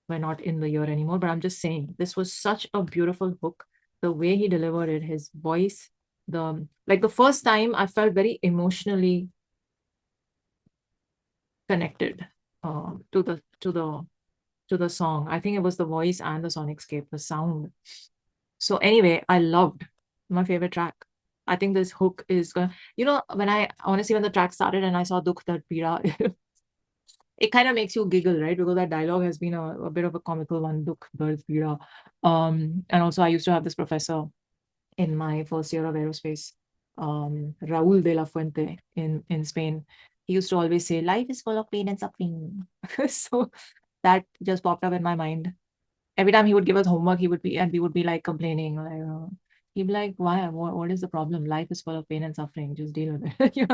we're not in the year anymore, but I'm just saying, this was such a beautiful hook. The way he delivered it, his voice, the first time I felt very emotionally connected to the song. I think it was the voice and the sonicscape, the sound. So anyway, I loved my favorite track. I think this hook is gonna, when the track started and I saw Dukh Dard Peeda, it kind of makes you giggle, right? Because that dialogue has been a bit of a comical one, Dukh Dard Peeda. And also I used to have this professor in my first year of aerospace, Raúl de la Fuente in Spain. He used to always say, life is full of pain and suffering. So that just popped up in my mind. Every time he would give us homework, we would be like complaining, like, he'd be like, why, what is the problem? Life is full of pain and suffering, just deal with it.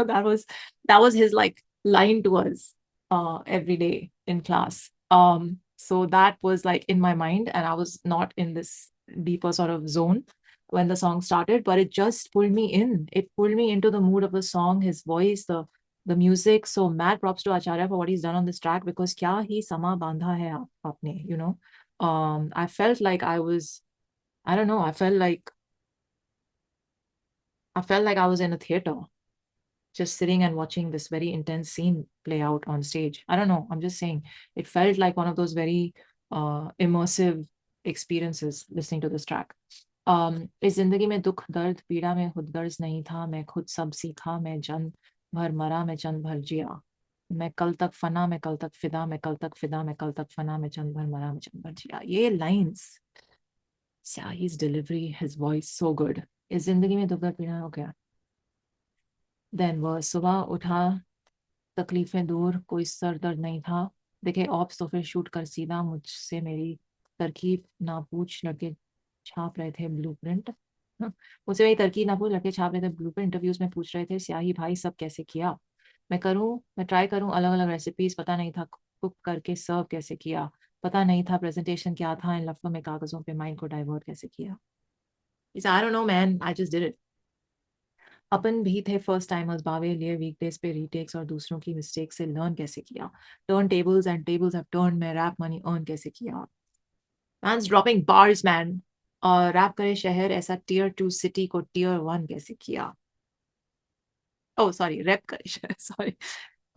That was his like line to us every day in class. So that was like in my mind, and I was not in this deeper sort of zone when the song started, but it just pulled me in. It pulled me into the mood of the song, his voice, the music. So mad props to Acharya for what he's done on this track, because kya hi sama bandha hai aapne, I felt like I was, I don't know, I felt like I was in a theater, just sitting and watching this very intense scene play out on stage. I don't know, I'm just saying, it felt like one of those very immersive experiences listening to this track. इस जिंदगी में दुख दर्द पीड़ा में खुद गर्ज नहीं था, मैं खुद सब सीखा, मैं जन भर मरा, मैं चंद भर जिया, मैं कल तक फना, मैं कल तक फिदा, मैं कल तक फिदा, मैं कल तक फना, मैं चंद भर मरा, मैं चंद भर जिया. ये lines, his delivery, his voice, so good. इस जिंदगी में दुख दर्द पीड़ा हो गया. Then वह सुबह उठा, तकलीफें दूर, कोई सर दर्द नहीं था, देखे ऑप्स तो फिर शूट कर सीधा, मुझसे मेरी तरकीब ना पूछ, लड़के छाप रहे थे ब्लूप्रिंट. मुझसे मेरी तरकीब ना पूछ, लड़के छाप रहे थे ब्लूप्रिंट. इंटरव्यूज में पूछ रहे थे, स्याही भाई सब कैसे किया. मैं ट्राई करूं अलग अलग रेसिपीज, पता नहीं था कुक करके सर्व कैसे किया, पता नहीं था प्रेजेंटेशन क्या था, इन लफ्जों में कागजों पे माइंड को डाइवर्ट कैसे किया. I don't know man, I just did it. अपन भी थे फर्स्ट टाइमर्स, बावे लिए वीकडेज पे रीटेक्स, और दूसरों की मिस्टेक से लर्न कैसे किया. Turn tables and tables have turn, में रैप मनी अर्न कैसे किया. Man's dropping bars man. और रैप करे शहर ऐसा टियर 2 सिटी को टियर 1 कैसे किया. ओ सॉरी, रैप करे शहर, सॉरी,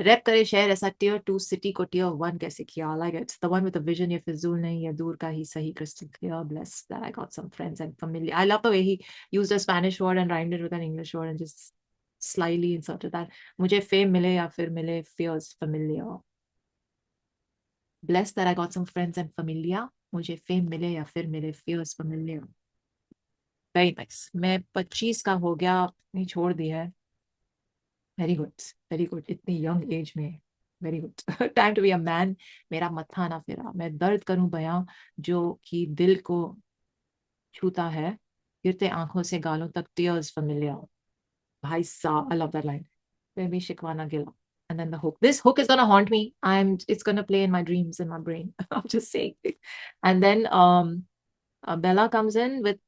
रैप करे शहर ऐसा टियर 2 सिटी को टियर 1 कैसे किया. Like it's the one with the vision, ये फिजूल नहीं, ये दूर का ही सही, crystal clear, bless that I got some friends and familiar. I love the way he used a Spanish word and rhymed it with an English word and just slyly inserted that. मुझे fame मिले या फिर मिले, fears familiar. Blessed that I got some friends and familiar. मुझे fame मिले या फिर मिले, fears familiar. Very nice. मैं 25 का हो गया, नहीं छोड़ दी है. Very good, very good. इतनी यंग एज में very good. Time to be a man. मेरा मत्था ना फिरा, मैं दर्द करूं बयां जो कि दिल को छूता है, गिरते आंखों से गालों तक, टीयर्स familiar. भाई साहब, I love that line. फिर भी शिकवा ना गिला. And then the hook. This hook is gonna haunt me. It's gonna play in my dreams, in my brain. I'm just saying. And then Bella comes in with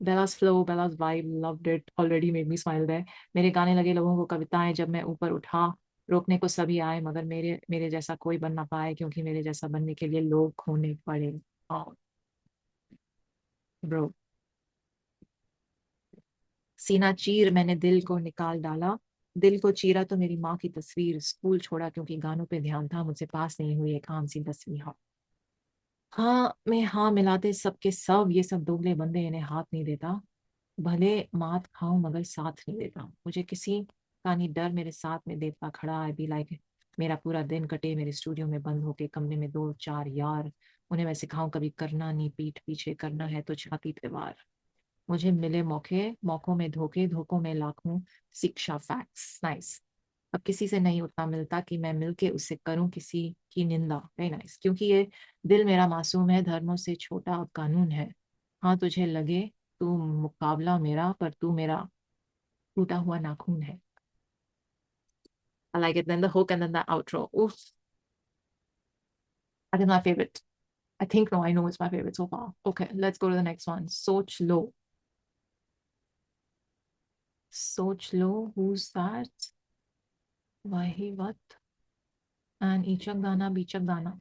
Bella's flow, Bella's vibe. Loved it. Already made me smile there. मेरे गाने लगे लोगों को कविताएं, जब मैं ऊपर उठा, रोकने को सभी आए, मगर मेरे जैसा कोई बन ना पाए, क्योंकि मेरे जैसा बनने के लिए लोग खोने पड़े. Oh, bro. सीना चीर मैंने दिल को निकाल डाला, दिल को चीरा तो मेरी माँ की तस्वीर, स्कूल छोड़ा क्योंकि गानों पे ध्यान था, मुझसे पास नहीं हुई एक आम सी 10वीं. हाँ में हाँ मिलाते सबके सब, ये सब दोगले बंदे, इन्हें हाथ नहीं देता। भले मात खाऊं मगर साथ नहीं देता। मुझे किसी का नहीं डर, मेरे साथ में देवता खड़ा। आई बी लाइक मेरा पूरा दिन कटे मेरे स्टूडियो में बंद होके, कमरे में 2-4 यार, उन्हें मैं सिखाऊं कभी करना नहीं पीठ पीछे, करना है तो छाती पे वार। मुझे मिले मौके, मौकों में धोखे, धोखों में लाखों शिक्षा। Facts nice. अब किसी से नहीं उतना मिलता कि मैं मिलके उससे करूं किसी की निंदा। Very nice. क्योंकि ये दिल मेरा मासूम है, धर्मों से छोटा अब कानून है। हाँ तुझे लगे तू मुकाबला मेरा, पर तू मेरा टूटा हुआ नाखून है। I like it. Then the hook and then the outro. Oof. That is my favorite. I think, no, I know it's my favorite so far. Okay, let's go to the next one. Soch Lo. Soch Lo, who's that? Wahi Wat. And Ichak Dana, Bichak Dana.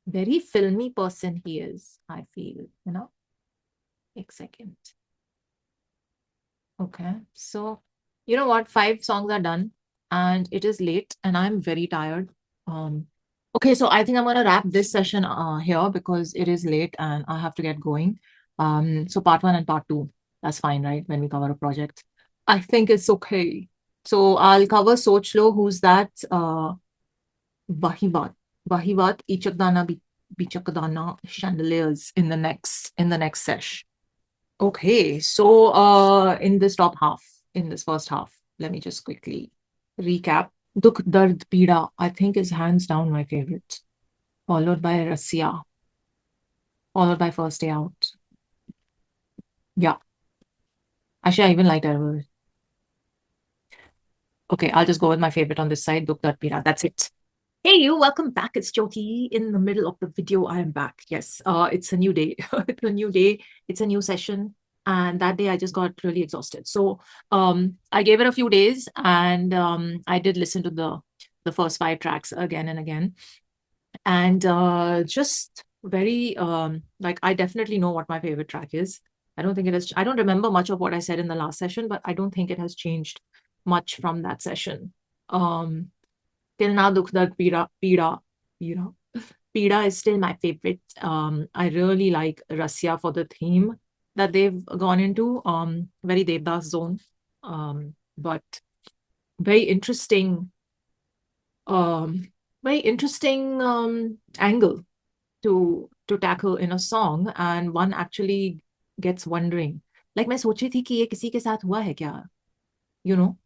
Very filmy person he is, I feel, you know? एक second. Okay, so you know what? 5 songs are done and it is late and I'm very tired. Okay, so I think I'm gonna wrap this session here because it is late and I have to get going. So part 1 and part 2, that's fine, right? When we cover a project, I think it's okay. So I'll cover Soch Lo, who's that? Wahi Baat, Ichak Dana, Bichak Dana, Chandeliers in the next sesh. Okay, so in this top half, in this first half, let me just quickly recap. Dukh Dard Peeda, I think, is hands down my favorite, followed by Rassia, followed by First Day Out. Yeah, actually, I even like Arrow. Okay, I'll just go with my favorite on this side, Dukh Dard Peeda. That's it. Hey, you, welcome back. It's Jyoti. In the middle of the video, I am back. Yes, it's a new day. It's a new day. It's a new session. And that day, I just got really exhausted. So I gave it a few days and I did listen to the first 5 tracks again and again. And just very, like, I definitely know what my favorite track is. I don't think it has, I don't remember much of what I said in the last session, but I don't think it has changed much from that session. Till now, Dukh Dard Peeda is still my favorite. I really like Rassia for the theme that they've gone into. Very Devdas zone, but very interesting angle to tackle in a song, and one actually gets wondering. Like मैं सोची थी कि ये किसी के साथ हुआ है क्या? You know,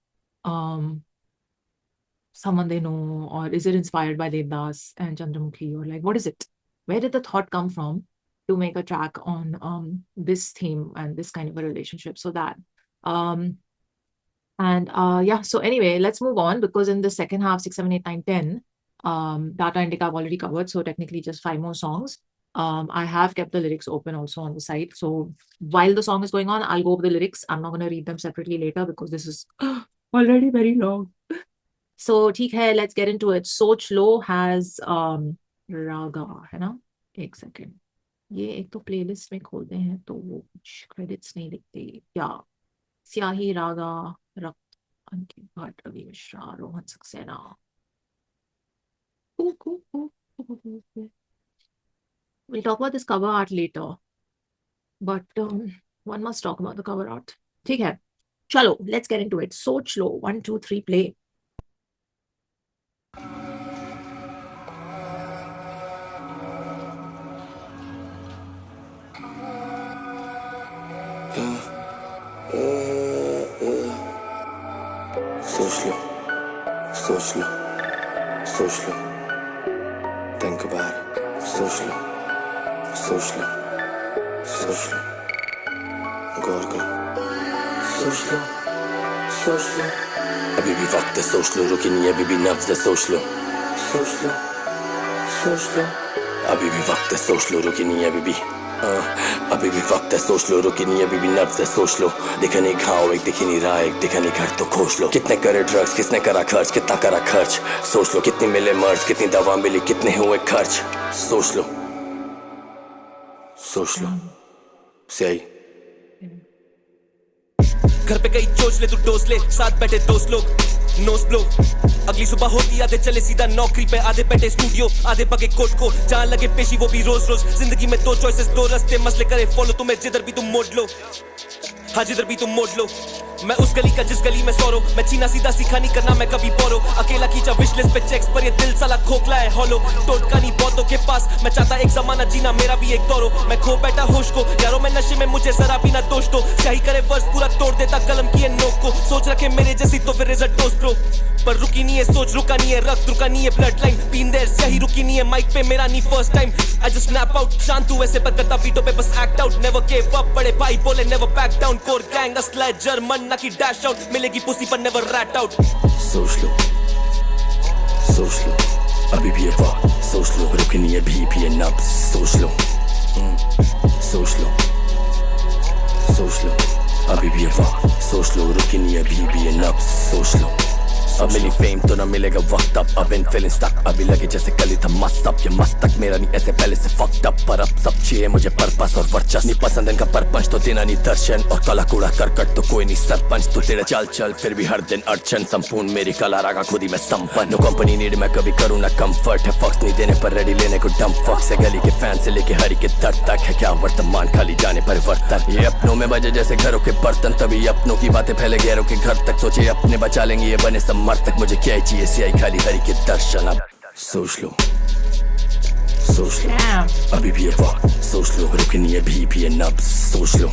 someone they know, or is it inspired by Devdas and Chandramukhi, or like what is it? Where did the thought come from to make a track on this theme and this kind of a relationship? So that yeah, so anyway, let's move on, because in the second half, 6, 7, 8, 9, 10, Data Indica I've already covered, so technically just 5 more songs. I have kept the lyrics open also on the site, so while the song is going on, I'll go over the lyrics. I'm not going to read them separately later because this is already very long. So ठीक है, let's get into it. Soch Lo has Raga, है ना? एक second, ये एक तो playlist में खोलते हैं तो वो कुछ क्रेडिट्स नहीं दिखते। या स्याही, रागा, रक्त, अंकित Bhatt, Ravi Mishra, Rohan Saxena. We'll talk about this cover art later, but one must talk about the cover art. ठीक है, चलो, let's get into it. Soch Lo, 1, 2, 3, play. Soch lo, think about it. Soch lo, गौर करो। सोच लो, अभी भी वक्त है, सोच लो, रुकी नहीं अभी भी नब्ज़ है, सोच लो, अभी भी वक्त है, सोच लो, रुकी नहीं अभी भी अभी भी वक्त है, सोच लो, रुकी नहीं अभी भी नब्ज़ है, सोच लो। दिखा नहीं घाव, एक दिखी नहीं राह, एक दिखा नहीं घर, तो खोज लो। कितने करे ड्रग्स, किसने करा खर्च, कितना करा खर्च, सोच लो। कितनी मिले मर्ज, कितनी दवा मिली, कितने हुए खर्च, सोच लो, सही। घर पे कई चोच ले, तू डोज ले, साथ बैठे दोस्त लोग, नोज ब्लो अगली सुबह होती आधे चले सीधा नौकरी पे आधे बैठे स्टूडियो आधे पके कोट को जहाँ लगे पेशी वो भी रोज रोज जिंदगी में दो चॉइसेस दो रास्ते मसले करे फॉलो तुम्हें जिधर भी तुम मोड़ लो हाँ जिधर भी तुम मोड़ लो मैं उस गली का जिस गली में सौरो मैं चीना सीधा सीखा नहीं करना मैं कभी बोरो अकेला खींचा विश लिस्ट पे चेक्स पर ये दिल साला खोखला है हॉलो टोटका नहीं बहुतों के पास मैं चाहता एक जमाना जीना मेरा भी एक दौरो मैं खो बैठा होश को यारों में नशे में मुझे जरा भी ना दोष दो सही करे वर्ष पूरा तोड़ देता कलम की है नोक को सोच रखे मेरे जैसी तो फिर इज अ डोज ब्रो पर रुकी नहीं है सोच रुका नहीं है रक्त रुका नहीं है ब्लड लाइन बीन देयर सही रुकी नहीं है माइक पे मेरा नहीं first time I just snap out शांत हूँ ऐसे पर करता बीटों पे बस act out never give up बड़े भाई बोले never back down core gang असला है जर्मन ना की डैश आउट मिलेगी पुसी पर नेवर रैट आउट सोच लो अभी भी ये वक्त सोच लो रुकी नहीं है भी ये नब्ज सोच लो अभी भी ये वक्त सोच लो रुकी नहीं है भी ये नब्ज सोच लो अब मिली फेम तो ना मिलेगा वक्त अब इन फीलिंग स्टक अभी लगे जैसे कली था मस्त अब ये मस्तक मेरा नहीं ऐसे पहले से फक्ड अप पर अब सब चाहिए मुझे पर्पस और वर्चस्व नहीं पसंद इनका परपंच तो देना नहीं दर्शन और कला कूड़ा करकट तो कोई नहीं सरपंच तो तेरा चल फिर भी हर दिन अड़चन संपूर्ण मेरी कला रागा खुद ही मैं संपन्न नो कंपनी नीड मैं कभी करूँ ना कम्फर्ट है फक्स नहीं देने पर रेडी लेने को डम फक्स है गली के फैन से लेके हरी के दर्द तक है क्या वर्तमान खाली जाने परिवर्तन ये अपनों में बजे जैसे घरों के बर्तन तभी अपनों की बातें फैले गैरों के घर तक सोचे अपने बचा लेंगे ये बने समर्थक मुझे क्या ही चाहिए सियाही खाली हरी के दर्शन अब सोच लो अभी भी ये वक्त सोच लो रुकी नहीं है भी ये नब्ज सोच लो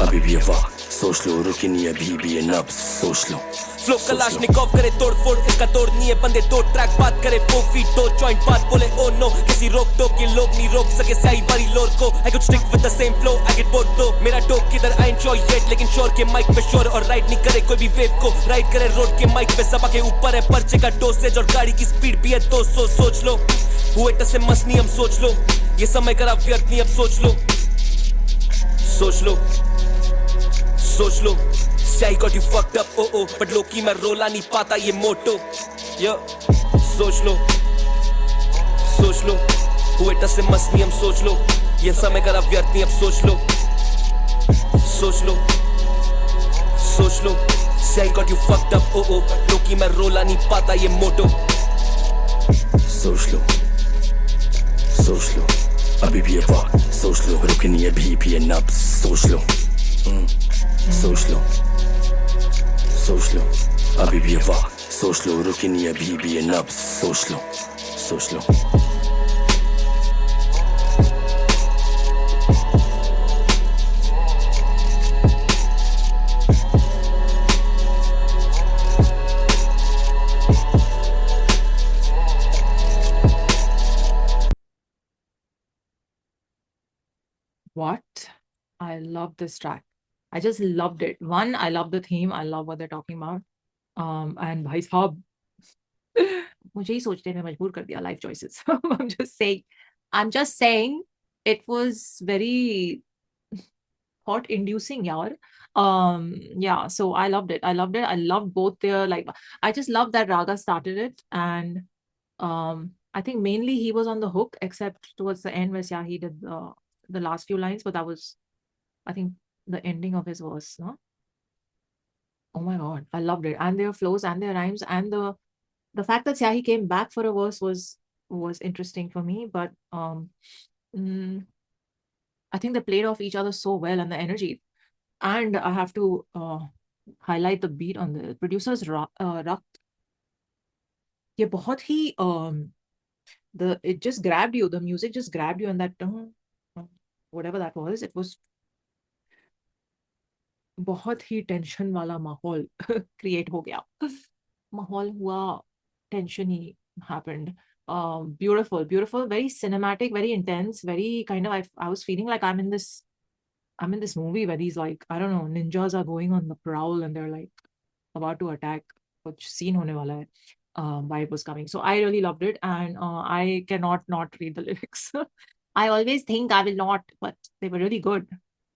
अभी भी ये वक्त सोच लो रुकी नहीं है भी ये नब्ज सोच लो फ्लो कलाशनिकोव करे तोड़ फोड़ इसका तोड़ नहीं है बंदे दो ट्रैक बात करे 4 फीट 2 जॉइंट बात बोले ओ नो किसी रोक टोक के लोग नहीं रोक सके सही वाली लोर को I could stick with the same flow I get bored दो मेरा टोक किधर आई एंजॉय येट लेकिन शोर के माइक पे शोर और राइड नहीं करे कोई भी वेव को राइड करे रोड के माइक पे सबा के ऊपर है पर्चे का डोसेज और गाड़ी की स्पीड भी है 200 सोच लो हुए टसे मस्त नहीं हम सोच लो ये समय करा व्यर्थ नहीं अब सोच लो I got you fucked up, oh but low-key मैं रोला नहीं पाता ये मोटो सोच लो हुए टसे मस्त नहीं हम सोच लो ये समय करा व्यर्थ नहीं अब सोच लो I got you fucked up, oh low-key मैं रोला नहीं पाता ये मोटो सोच लो अभी भी ये वक्त सोच लो रुकी नहीं है भी ये नब्ज सोच लो अभी भी ये वक्त सोच लो रुकी नहीं है भी ये नब्ज सोच लो What? I love this track. I just loved it. One, I love the theme. I love what they're talking about. And भाई साहब मुझे ही सोचने में मजबूर कर दिया life choices. I'm just saying it was very thought inducing, yaar. Yeah, so I loved it. I loved both their I just loved that Raga started it, and I think mainly he was on the hook, except towards the end where he did the last few lines, but that was, I think, the ending of his verse, no? Oh my god, I loved it. And their flows and their rhymes, and the fact that Syahi came back for a verse was interesting for me. But I think they played off each other so well, and the energy. And I have to highlight the beat on the producer's Rakt. ये बहुत ही it just grabbed you. The music just grabbed you, and that whatever that was, it was बहुत ही tension वाला माहौल create हो गया. माहौल हुआ, tension he happened. Beautiful, very cinematic, very intense, very kind of, I was feeling like I'm in this movie where these, like, I don't know, ninjas are going on the prowl and they're like about to attack. Kuch scene hone wala hai. Vibe was coming. So I really loved it, and I cannot not read the lyrics. I always think I will not, but they were really good.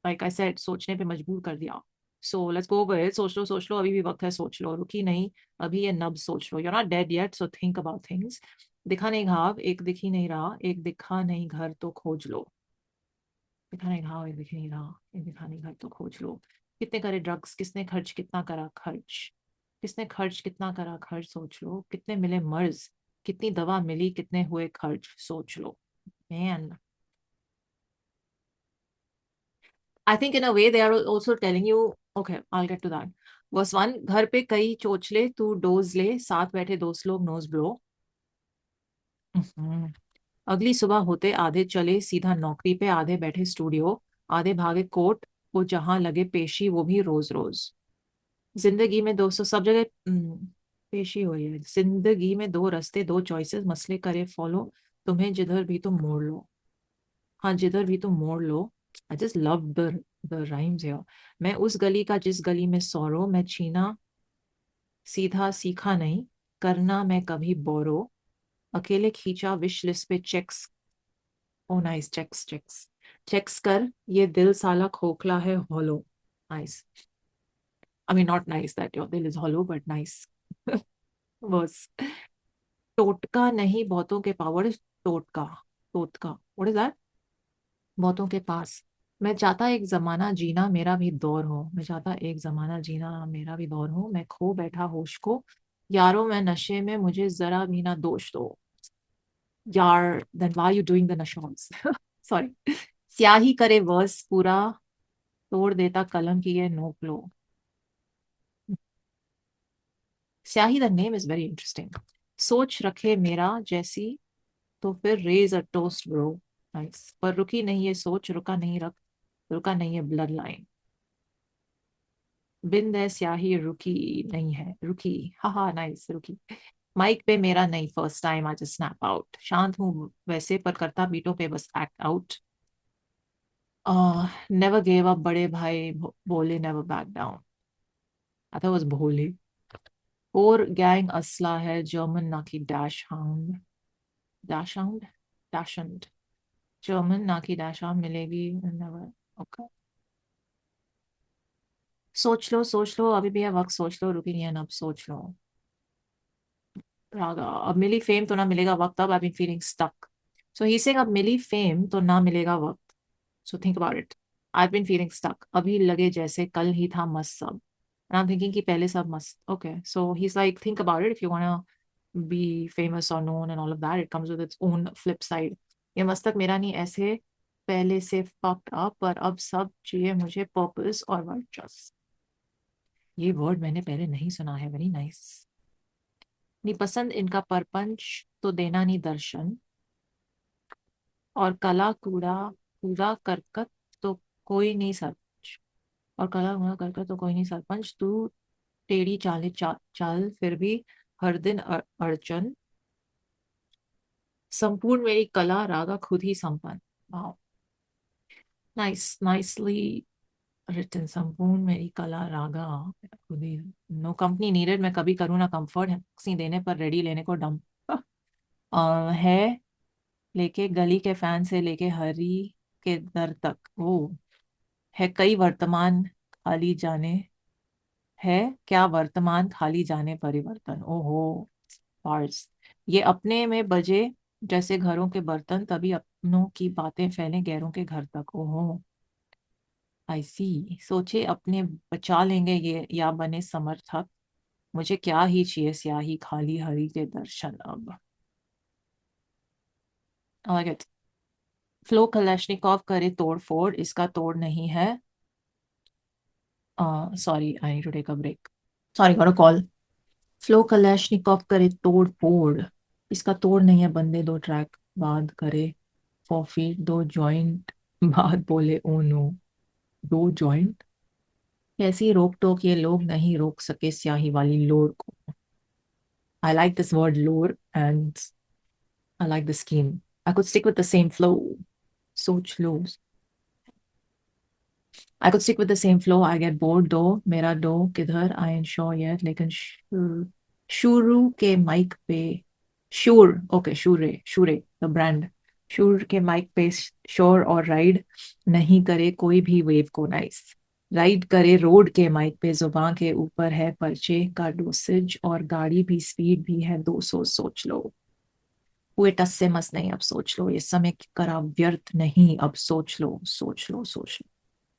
Like I said, सोचने पे मजबूर कर दिया. So let's go over it. सोच लो, अभी भी वक्त है, सोच लो, रुकी नहीं, अभी ये नब्ज सोच लो. You're not dead yet, so think about things. दिखा नहीं घाव, एक दिख ही नहीं रहा, एक दिखा नहीं घर तो खोज लो. दिखा नहीं घाव, एक दिख नहीं रहा, एक दिखा नहीं घर तो खोज लो. कितने करे ड्रग्स, किसने खर्च कितना करा खर्च, किसने खर्च कितना करा खर्च, सोच लो। कितने मिले मर्ज, कितनी दवा मिली, कितने हुए खर्च, सोच लो। Man, I think in a way they are also telling you, okay, I'll get to that. Verse 1, घर पे कई चोचले तू डोज ले, साथ बैठे दोस्त लोग नोज ब्लो। अगली सुबह होते आधे चले सीधा नौकरी पे, आधे बैठे स्टूडियो, आधे भागे कोर्ट, वो जहां लगे पेशी वो भी रोज रोज। जिंदगी में 200 सब जगह पेशी हो रही है। जिंदगी में दो रास्ते, दो चॉइसेस, मसले करे फॉलो, तुम्हें जिधर भी तुम मोड़ लो। हाँ, जिधर भी तुम मोड़ लो। I just love the rhymes here. मैं उस गली का जिस गली में सौरो, मैं छीना सीधा सीखा नहीं, करना मैं कभी बोरो, अकेले खींचा विश लिस्ट पे चेक्स। ओ नाइस, चेक्स चेक्स चेक्स कर, ये दिल साला खोखला है hollow. Nice, I mean not nice that your दिल इज हॉलो, बट नाइस। बस, टोटका नहीं बहुतों के पावर, टोटका, टोटका, व्हाट इज दैट? बहुतों के पास। मैं चाहता एक जमाना जीना मेरा भी दौर हो, मैं चाहता एक जमाना जीना मेरा भी दौर हो, मैं खो बैठा होश को, यारो मैं नशे में, मुझे जरा भी ना दोष दो। यार, then why you doing the nations? Sorry. स्याही करे वर्स पूरा, तोड़ देता कलम की ये नोक लो। स्याही, the name is very interesting. सोच रखे मेरा जैसी, तो फिर raise a toast bro. Nice, पर रुकी नहीं ये सोच, रुका नहीं रख, रुका नहीं है ब्लड लाइन। बिंद है स्याही, रुकी नहीं है, रुकी, हाहा नाइस, रुकी। माइक पे मेरा नहीं फर्स्ट टाइम, आज स्नैप आउट, शांत हूँ वैसे पर करता बीटों पे बस act out. Never gave up बड़े भाई, बोले never back down. I thought was भोले। और गैंग असला है जर्मन ना की dash hound, dash hound, dachshund, German ना की डैश हाउंड मिलेगी नेवर। ओके, सोच लो अभी भी है वक्त, सोच लो रुकी नहीं है ना, अब सोच लो। रागा, अब मिली फेम तो ना मिलेगा वक्त, अब I been feeling stuck. So he saying अब मिली फेम तो ना मिलेगा वक्त, so think about it. I been feeling stuck, अभी लगे जैसे कल ही था मस्त सब, and I'm thinking कि पहले सब मस्त। Okay, so he's like, think about it, if you wanna be famous or known and all of that, it comes with its own flip side. ये मस्तक मेरा नहीं ऐसे पहले से fucked up, पर अब सब चाहिए मुझे पर्पस और वर्चस। ये वर्ड मैंने पहले नहीं सुना है, वेरी नाइस। नहीं पसंद इनका परपंच, तो देना नहीं दर्शन, और कला कूड़ा कूड़ा करकट तो कोई नहीं सरपंच, और कला कूड़ा करकट तो कोई नहीं सरपंच, तू टेढ़ी चाले चाल फिर भी हर दिन अड़चन, संपूर्ण मेरी कला रागा खुद ही संपन्न। Wow, nice, nicely written. संपूर्ण मेरी कला रागा खुद ही, नो कंपनी नीडेड, मैं कभी करूँ ना कंफर्ट, है देने पर रेडी लेने को डम। है लेके गली के फैन से लेके हरी के दर तक, वो है कई वर्तमान खाली जाने, है क्या वर्तमान खाली जाने परिवर्तन। ओहो, पार्स, ये अपने में बजे जैसे घरों के बर्तन, तभी अपनों की बातें फैले गैरों के घर तक। ओहो, आई सी, सोचे अपने बचा लेंगे ये या बने समर्थक, मुझे क्या ही चाहिए स्याही खाली हरी के दर्शन अब। फ्लो कलेशनिकॉव करे तोड़ फोड़, इसका तोड़ नहीं है। Sorry, I need to take a break, sorry got a call. Flow Kalashnikov करे तोड़ फोड़, इसका तोड़ नहीं है, बंदे दो ट्रैक बाद करे फॉफी, दो जॉइंट बाद बोले ओ नो, दो जॉइंट। कैसी रोक टोक ये लोग नहीं रोक सके स्याही वाली लोर को। आई लाइक दिस वर्ड लोर and I like the scheme, I could stick with the same flow. सोच लो, I could stick with the same flow. I get bored though. मेरा डो किधर I ain't sure yet. लेकिन शुरू के mic पे शूर, okay शूरे, शूरे the brand, शूर के माइक पे शोर और राइड नहीं करे कोई भी वेव को। नाइस, राइड करे रोड के माइक पे, जुबान के ऊपर है पर्चे का डोसेज, और गाड़ी भी स्पीड भी है 200। सोच लो, हुए टस से मस नहीं, अब सोच लो, ये समय करा व्यर्थ नहीं, अब सोच लो, सोच लो, सोच लो।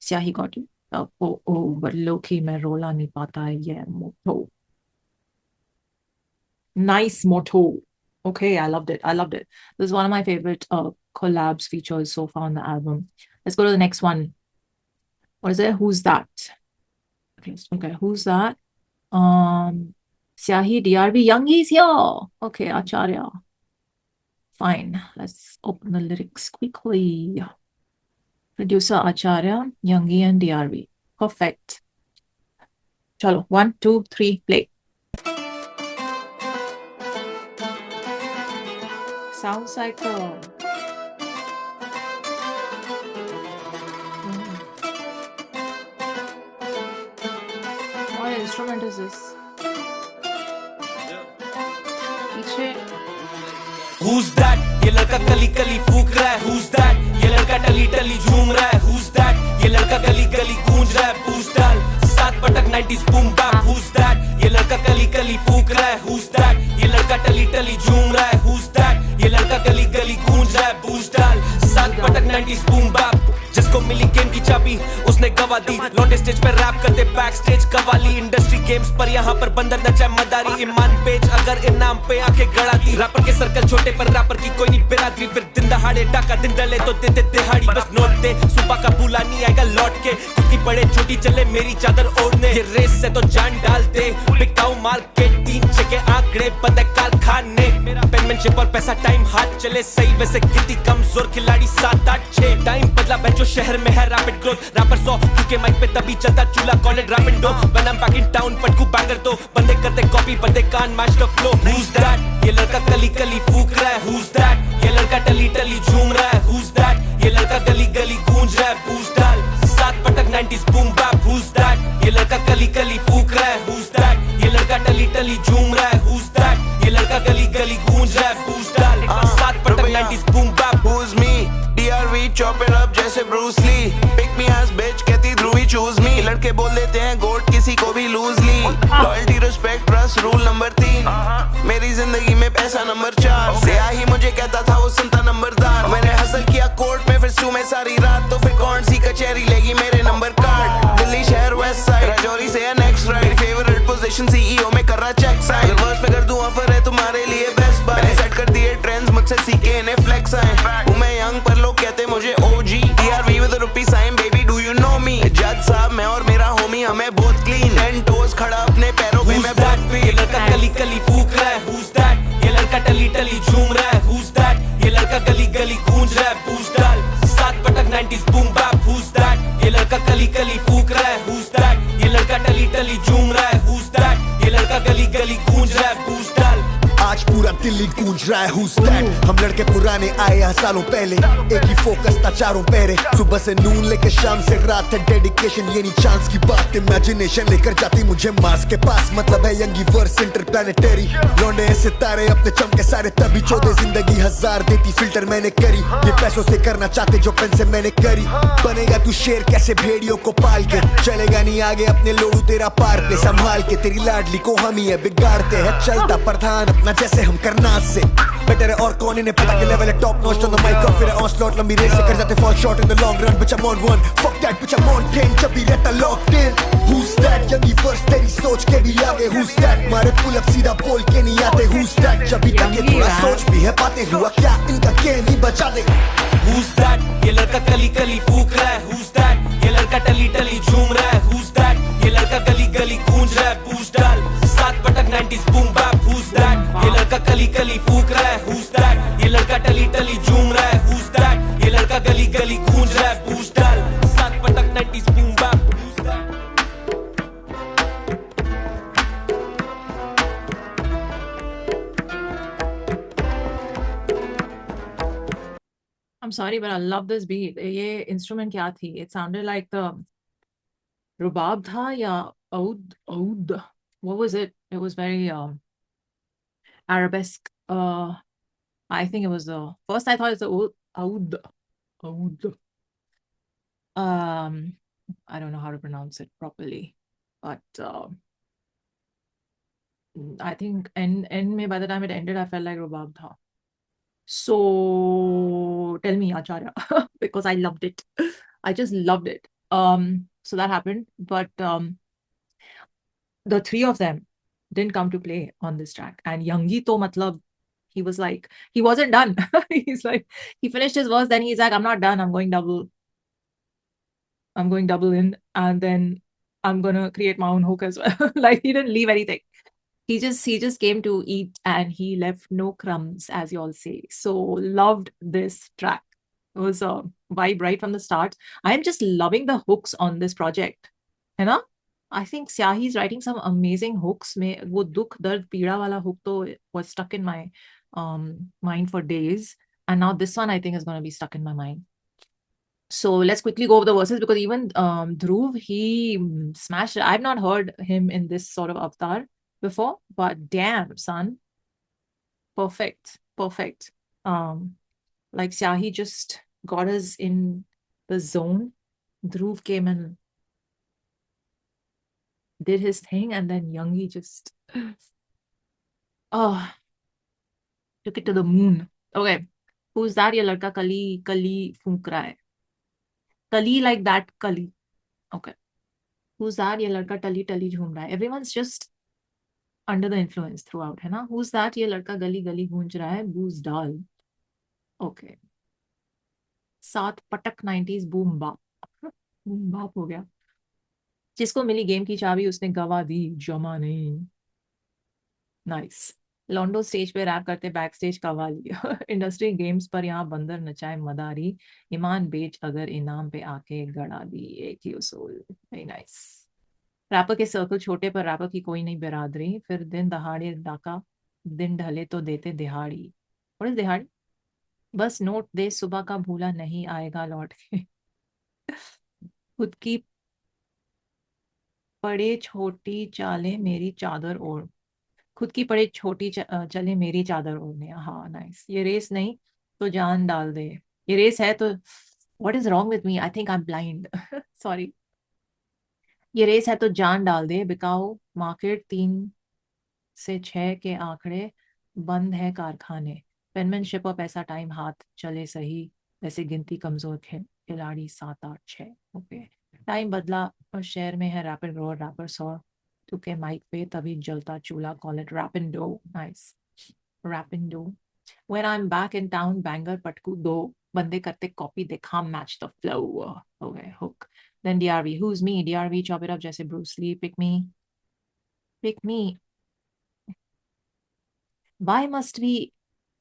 स्याही गॉट यू। but low-key मैं रोला नहीं पाता है ये motto. Nice motto. Okay, I loved it. I loved it. This is one of my favorite collabs features so far on the album. Let's go to the next one. What is it? Who's that? Okay, who's that? Syahi DRB Youngi's here. Okay, Acharya. Fine. Let's open the lyrics quickly. Producer Acharya, Youngi, and DRB. Perfect. Chalo, 1, 2, 3, play. Sounds like what instrument is this? पीछे Who's that? ये लड़का कली कली फूक रहा है. Who's that? ये लड़का टली टली झूम रहा है. Who's that? ये लड़का गली गली गूंज रहा है. बूस्ट डाल 7 पटक 90s boom back. Who's that? ये लड़का कली कली फूक रहा है. Who's that? ये लड़का टली टली झूम रहा है. Who's that? ये लड़का गली गली गूंज रहा है. बूस्ट डाल 7 पटक 90s बूम बैक. जिसको मिली गेम की चाबी उसने गवा दी. लौंडे स्टेज पे रैप करते back stage qawwali. Industry games पर यहाँ पर बंदर नचा मदारी. ईमान पेज अगर इनाम पे आके गड़ा दी. रैपर के सर्कल छोटे पर रैपर की कोई नहीं बिरादरी. फिर दिन दहाड़े डाका दिन डले तो देते दिहाड़ी. बस नोट दे सुबह का बुला नहीं आएगा लौट के. क्योंकि बड़े छोटी चले मेरी चादर ओढ़ने. ये रेस से तो जान डालते. बिकाऊ मार्केट 3 जगह आंकड़े बंद कारखाने. पेनमेनशिप और पैसा टाइम हाथ चले सही. वैसे कितनी कमजोर खिलाड़ी 7 8 6. टाइम बदला बेंचो शहर में है रैपिड ग्रोथ. रैपर 100 क्योंकि माइक पे तभी चलता चूल्हा college Rapido. When I am back in town पटकू बैंगर तो बंदे करते कॉपी बंदे कान match the flow. Who's that? ये लड़का कली कली फूक रहा है. Who's that? ये लड़का टली टली झूम रहा है. Who's that? ये लड़का गली गली गूंज रहा है. बूस्ट डाल 7 पटक 90s boom back. Who's that? ये लड़का कली कली फूक रहा है. Who's that? ये लड़का टली टली झूम रहा है. Who's that? ये लड़का गली गली गूंज रहा है. बूस्ट डाल 7 पटक 90s boom back. Who's me? DRV chop it up जैसे Bruce Lee. Pick me as bitch कहती ध्रुवी choose me. लड़के बोल देते हैं गोट किसी को भी loosely. Loyalty respect trust rule number 3. मेरी जिंदगी में पैसा नंबर 4. स्याही मुझे कहता था वो सुनता नंबरदार. मैंने हसल किया कोर्ट में फिर सू में सारी रात. तो फिर कौन सी कचहरी लेगी मेरे नंबर कार्ड. दिल्ली शहर वेस्ट साइड राजौरी से next ride. Favourite position CEO में कर रहा चेक साइड. अगर वर्स पे कर दूं ऑफर है तुम्हारे लिए बेस्ट बाय. मैंने सेट कर दिए ट्रेंड्स मुझसे सीखे इन्हें फ्लेक्स आए. हूं मैं यंग पर लोग कहते मुझे OG. DRV with a rupee sign baby do you know me. जज साहब मैं और मेरा होमी हमें बहुत क्लीन. 10 toes खड़ा अपने पैरों पे मैं बहुत ये लड़का कली कली फूक रहा है. Who's that? ये लड़का टली टली झूम रहा है. Who's that? ये लड़का गली गली गूंज रहा है. बूस्ट डाल 7 पटक 90s boom back. Who's that? ये लड़का कली कली फूक रहा है. Who's that? ये लड़का टली टली झूम रहा है. Who's that? ये लड़का गली गली गूंज रहा है. बूस्ट डाल आज पूरा दिल्ली गूंज रहा है Who's that? हम लड़के पुराने आए यहाँ सालों पहले. एक ही फोकस था चारों पैरे. सुबह से नून लेकर शाम से रात है डेडिकेशन. ये नहीं चांस की बात. इमेजिनेशन लेकर जाती मुझे मास के पास. मतलब है यंगी वर्स इंटरप्लैनेटरी. लौंडे सितारे अपने चमके सारे तभी 14 जिंदगी 1000 देती फिल्टर मैंने करी. ये पैसों से करना चाहते जो पेन से मैंने करी. बनेगा तू शेर कैसे भेड़ियों को पाल के. चलेगा नहीं आगे अपने लोड़ू तेरा पार पे संभाल के. तेरी लाडली को हम ही है बिगाड़ते हैं. चलता प्रधान अपना जैसे हम करना से बेटर है और कौन इन्हें पता के लेवल है top notch on the mic. और फिर ऑन स्लॉट लंबी रेस से कर जाते fall short in the long run. Bitch I'm on one fuck that bitch I'm on 10 जब भी रहता locked in. Who's that? यंगी वर्स तेरी सोच के भी आगे. Who's that? मारे पुल अप सीधा बोल के नहीं आते. Who's that? जब भी तक ये थोड़ा सोच भी है पाते. हुआ क्या इनका गेम ही बचा दे. Who's that? ये लड़का कली कली फूक रहा है. Who's that? ये लड़का टली टली झूम रहा है. Who's that? ये लड़का गली गली गूंज रहा है. बूस्ट डाल 7 पटक 90s boom back. Who's that? ये लड़का कली कली फूक रहा है. Who's that? ये लड़का टली टली झूम रहा है. Who's that? ये लड़का गली गली गूंज रहा है. बूस्ट डाल 7 पटक 90s boom back. Who's that? I'm sorry, but I love this beat. ये instrument क्या थी? It sounded like the rubab था या oud. What was it? It was very arabesque. I think it was the first I thought it was the oud. I don't know how to pronounce it properly, but I think end में by the time it ended, I felt like rubab था. So tell me, Acharya, because I loved it. I just loved it. So that happened, but the three of them didn't come to play on this track. And Youngie to matlab, he was like, he wasn't done. He's like, he finished his verse, then he's like, I'm not done, I'm going double in, and then I'm gonna create my own hook as well. Like, he didn't leave anything. He just came to eat, and he left no crumbs, as you all say. So loved this track. It was a vibe right from the start. I'm just loving the hooks on this project. है ना? I think Syahi is writing some amazing hooks. में वो दुख दर्द पीड़ा वाला hook तो was stuck in my mind for days, and now this one I think is going to be stuck in my mind. So let's quickly go over the verses, because even Dhruv, he smashed it. I've not heard him in this sort of avatar before, but damn, son, perfect. Like Syahi just got us in the zone. Dhruv came and did his thing, and then Youngie just took it to the moon. Okay, who's that? ये लड़का कली फूंक रहा है. Kali like that Kali. Okay. Who's that? ये लड़का टली झूम रहा है. Everyone's just under the influence throughout, है ना? Who's that? ये लड़का गली गूंज रहा है. Booze डाल. Okay. सात पटक 90s बूम बाप हो गया. जिसको मिली गेम की चाबी उसने गवा दी, जमा नहीं. नाइस. लॉन्डो स्टेज पे रैप करते back stage qawwali. Industry games पर यहाँ बंदर नचाए मदारी. ईमान बेच अगर इनाम पे आके गड़ा दी. एक ही उसूल. Very nice. रैपर के सर्कल छोटे पर रैपर की कोई नहीं बिरादरी. फिर दिन दहाड़े डाका, दिन ढले तो देते दिहाड़ी. व्हाट इज दिहाड़ी? बस नोट दे, सुबह का भूला नहीं आएगा लौट के. खुद की पड़े छोटी चाले मेरी चादर ओढ़. खुद की पड़े छोटी चले मेरी चादर ओढ़ने. हाँ, नाइस. ये रेस नहीं तो जान डाल दे. ये रेस है तो what is wrong with me? I think I am blind. Sorry. ये रेस है तो जान डाल दे. बिकाओ मार्केट 3 से 6 के आंकड़े. बंद है कारखाने. पेनमैनशिप और पैसा टाइम हाथ चले सही. वैसे गिनती कमजोर खिलाड़ी 7 8 6. ओके. टाइम बदला और शहर में है रैपिड ग्रोअर रैपर 100 तुके माइक पे तभी जलता चूल्हा. Call it Rapindo. Nice. Rapindo. When I am back in town banger पटकू 2 बंदे करते कॉपी देखा match the flow. Okay. Hook. Then DRV. Who's me? DRV chop it up जैसे Bruce Lee. Pick me. Why must we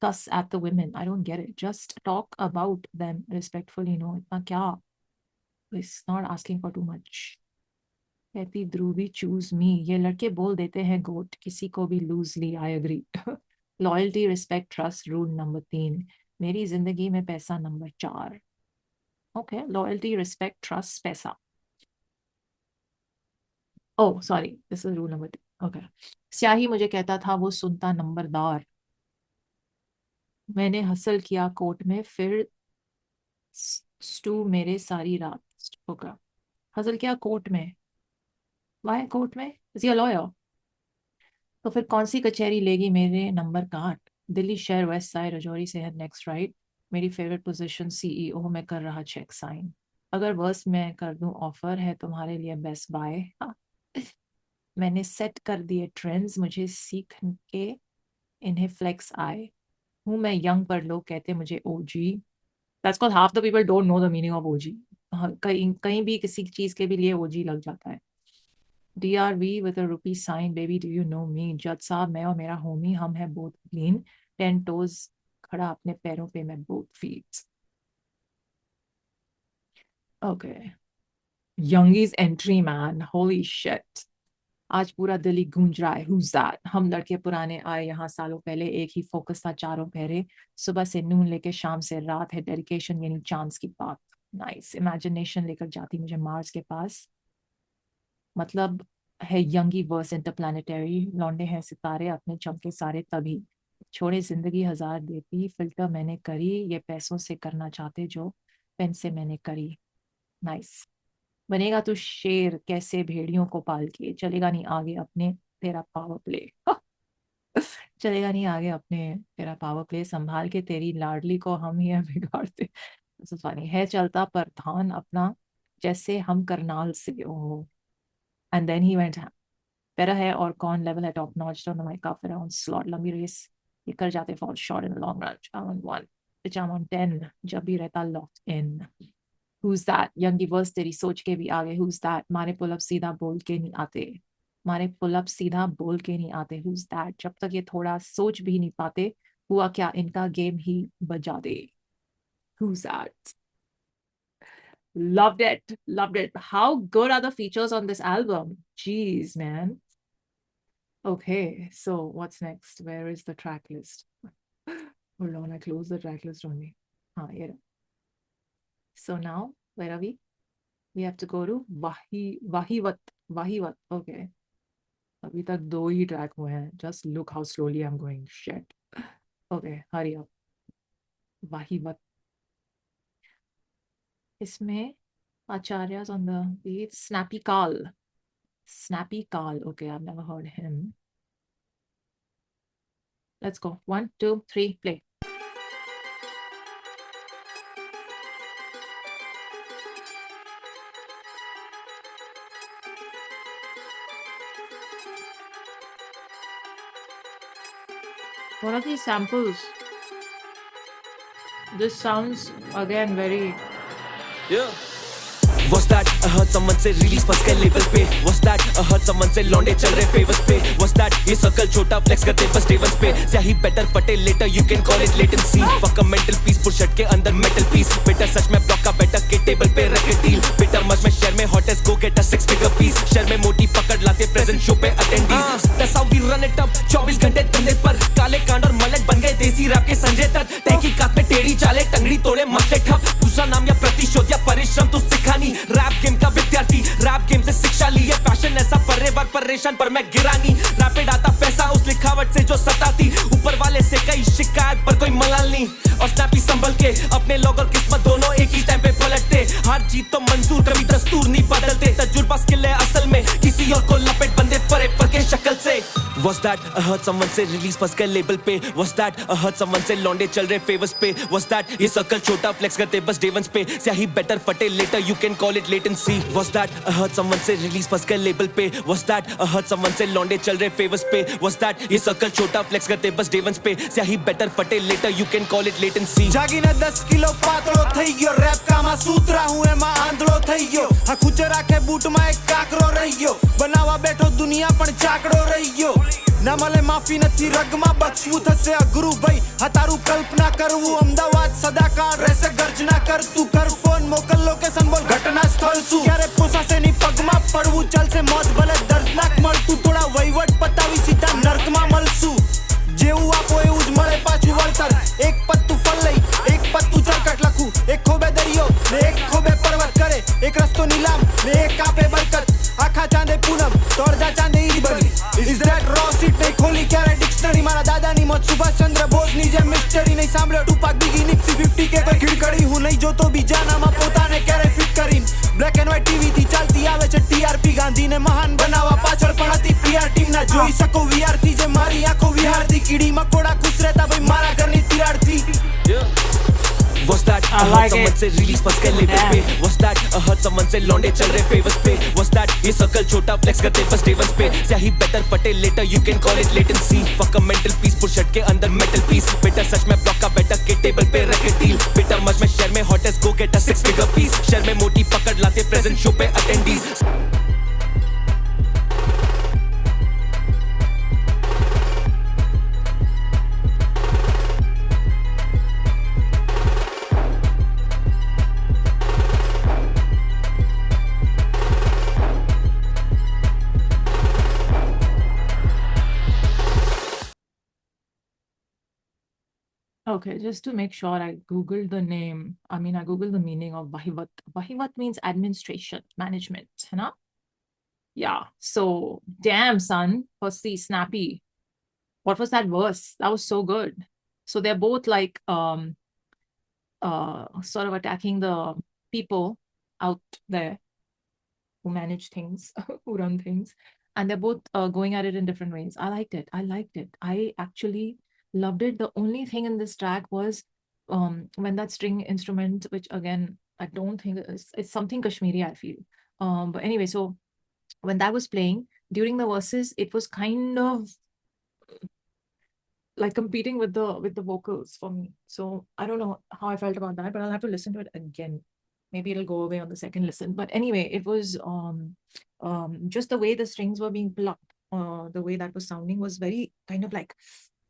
cuss at the women? I don't get it. Just talk about them respectfully. No, इतना क्या? It's not asking for too much. कहती ध्रुवी choose मी. ये लड़के बोल देते हैं गोट, किसी को भी loosely. I agree. Loyalty respect trust rule number 3. मेरी जिंदगी में पैसा number 4. Okay. Loyalty respect trust पैसा. Oh sorry, this is rule number 3. Okay. स्याही मुझे कहता था वो सुनता नंबरदार. मैंने हसल किया कोर्ट में फिर स्टू मेरे सारी रात. ओके. हसल किया कोर्ट में. वाई कोर्ट में? Is he a lawyer? तो फिर कौन सी कचहरी लेगी मेरे नंबर काट. दिल्ली शहर वेस्ट साइड रजौरी से है नेक्स्ट राइट. मेरी फेवरेट पोजीशन CEO में कर रहा चेक साइन. अगर वर्स मैं कर दूं ऑफर है तुम्हारे लिए बेस्ट बाय. मैंने सेट कर दिए ट्रेंड्स मुझे सीख के इन्हें फ्लेक्स आए. हूँ मैं यंग पर लोग कहते मुझे OG. That's called half the people don't know the meaning of OG. कहीं भी किसी चीज के भी लिए OG लग जाता है. DRV with a rupee sign. Baby do you know me? जज साहब मैं और मेरा होमी हम है both clean. 10 toes खड़ा अपने पैरों पे मैं both feet. Okay. Youngie's entry man. Holy shit. आज पूरा दिल्ली गूंज रहा है. Who's that? हम लड़के पुराने आए यहाँ सालों पहले. एक ही फोकस था चारों पहरे. सुबह से नून लेके शाम से रात है. डेडिकेशन यानी चांस की बात. नाइस. इमेजिनेशन लेकर जाती मुझे मार्स के पास. मतलब है यंगी वर्स इंटरप्लानिटरी. लौंडे हैं सितारे अपने चमके सारे तभी. छोड़े जिंदगी 1000 देती. फिल्टर मैंने करी. ये पैसों से करना चाहते जो पेन से मैंने करी. नाइस. बनेगा तू शेर कैसे भेड़ियों को पाल के. चलेगा नहीं आगे अपने तेरा पावर प्ले. चलेगा नहीं आगे अपने तेरा पावर प्ले. संभाल के तेरी लाडली को हम ही बिगाड़ते. फनी है चलता पर धान अपना जैसे हम करनाल से oh. And then he went better hair or कौन level है top notch down the mic up around slot लंबी race ये कर जाते fall short in the long run I'm on 1 which I'm on 10 जब भी रहता locked in who's that यंगी वर्स तेरी सोच के भी आगे who's that मारे पुल अप सीधा बोल के नहीं आते मारे पुल अप सीधा बोल के नहीं आते who's that जब तक ये थोड़ा सोच भी नहीं पाते हुआ क्या इनका गेम ही बजा दे who's that loved it how good are the features on this album jeez man okay so what's next where is the track list hold on I closed the track list only yeah so now where are we have to go to Wahiwat okay abhi tak do hi track hue hain just look how slowly I'm going shit okay hurry up Wahiwat इसमें Acharya's on the beat. Snappy Carl. Okay, I've never heard him. Let's go. 1, 2, 3, play. What are these samples? This sounds again very... Yeah. Was that I heard someone say release फंस गए level पे Was that I heard someone say लौंडे चल रहे favours पे Was that ये circle छोटा flex करते बस डेवंस पे स्याही बेटर फटे letter you can call it latency Fuck a mental piece push shirt के अंदर मेटल पीस बेटर सच में ब्लॉक का बेटर के टेबल पे रखे डील बेटर मच में शहर में hottest go get a 6 figure piece शहर में मोटी पकड़ लाते प्रेजेंट शो पे attendees That's how we run it up 24 घंटे धंधे पर काले कांड और मलट बन गए देसी रैप के संजय दत्त तहकीकात में टेढ़ी चाले टंगड़ी तोड़े मसले ठप दूसरा नाम या प्रतिशोध या परिश्रम तो सिखानी रैप गेम का विद्यार्थी रैप गेम से शिक्षा ली है पैशन ऐसा परिवार परेशान पर मैं गिरानी रैपिड आता पैसा उस लिखावट से जो सताती ऊपर वाले से कई शिकायत पर कोई मलाल नहीं और स्नैपी संभल के अपने लोग और किस्मत दोनों एक ही टाइम पे पलटते हार जीत तो मंजूर कभी दस्तूर नहीं बदलते तजुर्बा स्किल है असल में किसी और को लपेट बंदे फरे पर के शक्ल से Was that I heard someone say release फंस गए लेबल पे Was that I heard someone say लौंडे चल रहे फेवर्स पे Was that ये सर्कल छोटा फ्लेक्स करते बस डेवंस पे स्याही बेटर फटे letter you can call it latency Was that I heard someone say release फंस गए लेबल पे Was that I heard someone say लौंडे चल रहे फेवर्स पे Was that ये सर्कल छोटा फ्लेक्स करते बस डेवंस पे स्याही बेटर फटे letter you can call it latency જાગીને 10 કિલો પાતળો થઈ ગયો રેપ કામાં સૂત્રા હું એમાં આંધળો થઈ ગયો આ ખૂચે રાખે બૂટમાં એક કાકરો રહી ગયો બનાવવા બેઠો દુનિયા પણ ચાકડો રહી ગયો ના મળે માફી નથી રગમાં બક્ષવું થશે અઘરું ભાઈ આ તારું કલ્પના કરવું અમદાવાદ સદાકાળ રહેશે ગર્જના કર તું કર ફોન મોકલ લોકેશન બોલ ઘટના સ્થળ શું ક્યારે પોસાશે ની પગમાં પડવું ચલશે મોત ભલે દર્દનાક મળતું થોડા વહીવટ પતાવી સીધા નર્કમાં મળશું જેવું આપો એવું જ મળે પાછું વળતર એક પત્તું ફળ લઈ એક પત્તું ચરકટ લખું એક ખોબે દરિયો ને એક ખોબે પર્વત કરે એક રસ્તો નીલામ ને એક કાપે બરકત આખા ચાંદે પૂનમ તો અડધા ચાંદે ઈદ બની Is that raw seat નહીં ખોલી ક્યારે ડિક્શનરી મારા દાદાની મોત સુભાષચંદ્ર બોઝની જેમ મિસ્ટરી નહીં સાંભળ્યો ટુપાક બીગી નિપ્સી 50 કે કોઈ ખીડકડી હું નહીં જોતો બીજાનામાં પોતાને ક્યારે ફિટ કરીને બ્લેક એન્ડ વ્હાઈટ ટીવી થી ચાલતી આવે છે ટીઆરપી ગાંધીને મહાન બનાવવા પાછળ પણ હતી પીઆર ટીમ ના જોઈ શકો વીઆર થી જે મારી આંખો વિહારતી કીડી મકોડા ખુશ રહેતા ભાઈ મારા ઘરની તિરાડથી Was that I heard someone say release फंस गए लेवल पे Was that I heard someone say लौंडे चल रहे फेवर्स पे Was that ये सर्कल छोटा फ्लेक्स करते बस डेवंस पे स्याही बेटर फटे letter you can call it latency Fuck a mental piece push shirt के अंदर मेटल पीस बेटर सच में ब्लॉक का बेटर के टेबल पे रखे डील बेटर मच में शहर में hottest go get a 6 figure piece शहर में मोटी पकड़ लाते प्रेजेंट शो पे attendees Okay, just to make sure, I googled the name. I mean, I googled the meaning of Wahiwat. Wahiwat means administration, management, है ना? Yeah. So, damn, son. Firstly, Snappy. What was that verse? That was so good. So they're both like sort of attacking the people out there who manage things, who run things, and they're both going at it in different ways. I liked it. I actually loved it. The only thing in this track was when that string instrument, which again I don't think it's something Kashmiri, I feel. But anyway, so when that was playing during the verses, it was kind of like competing with the vocals for me. So I don't know how I felt about that, but I'll have to listen to it again. Maybe it'll go away on the second listen. But anyway, it was just the way the strings were being plucked, the way that was sounding was very kind of like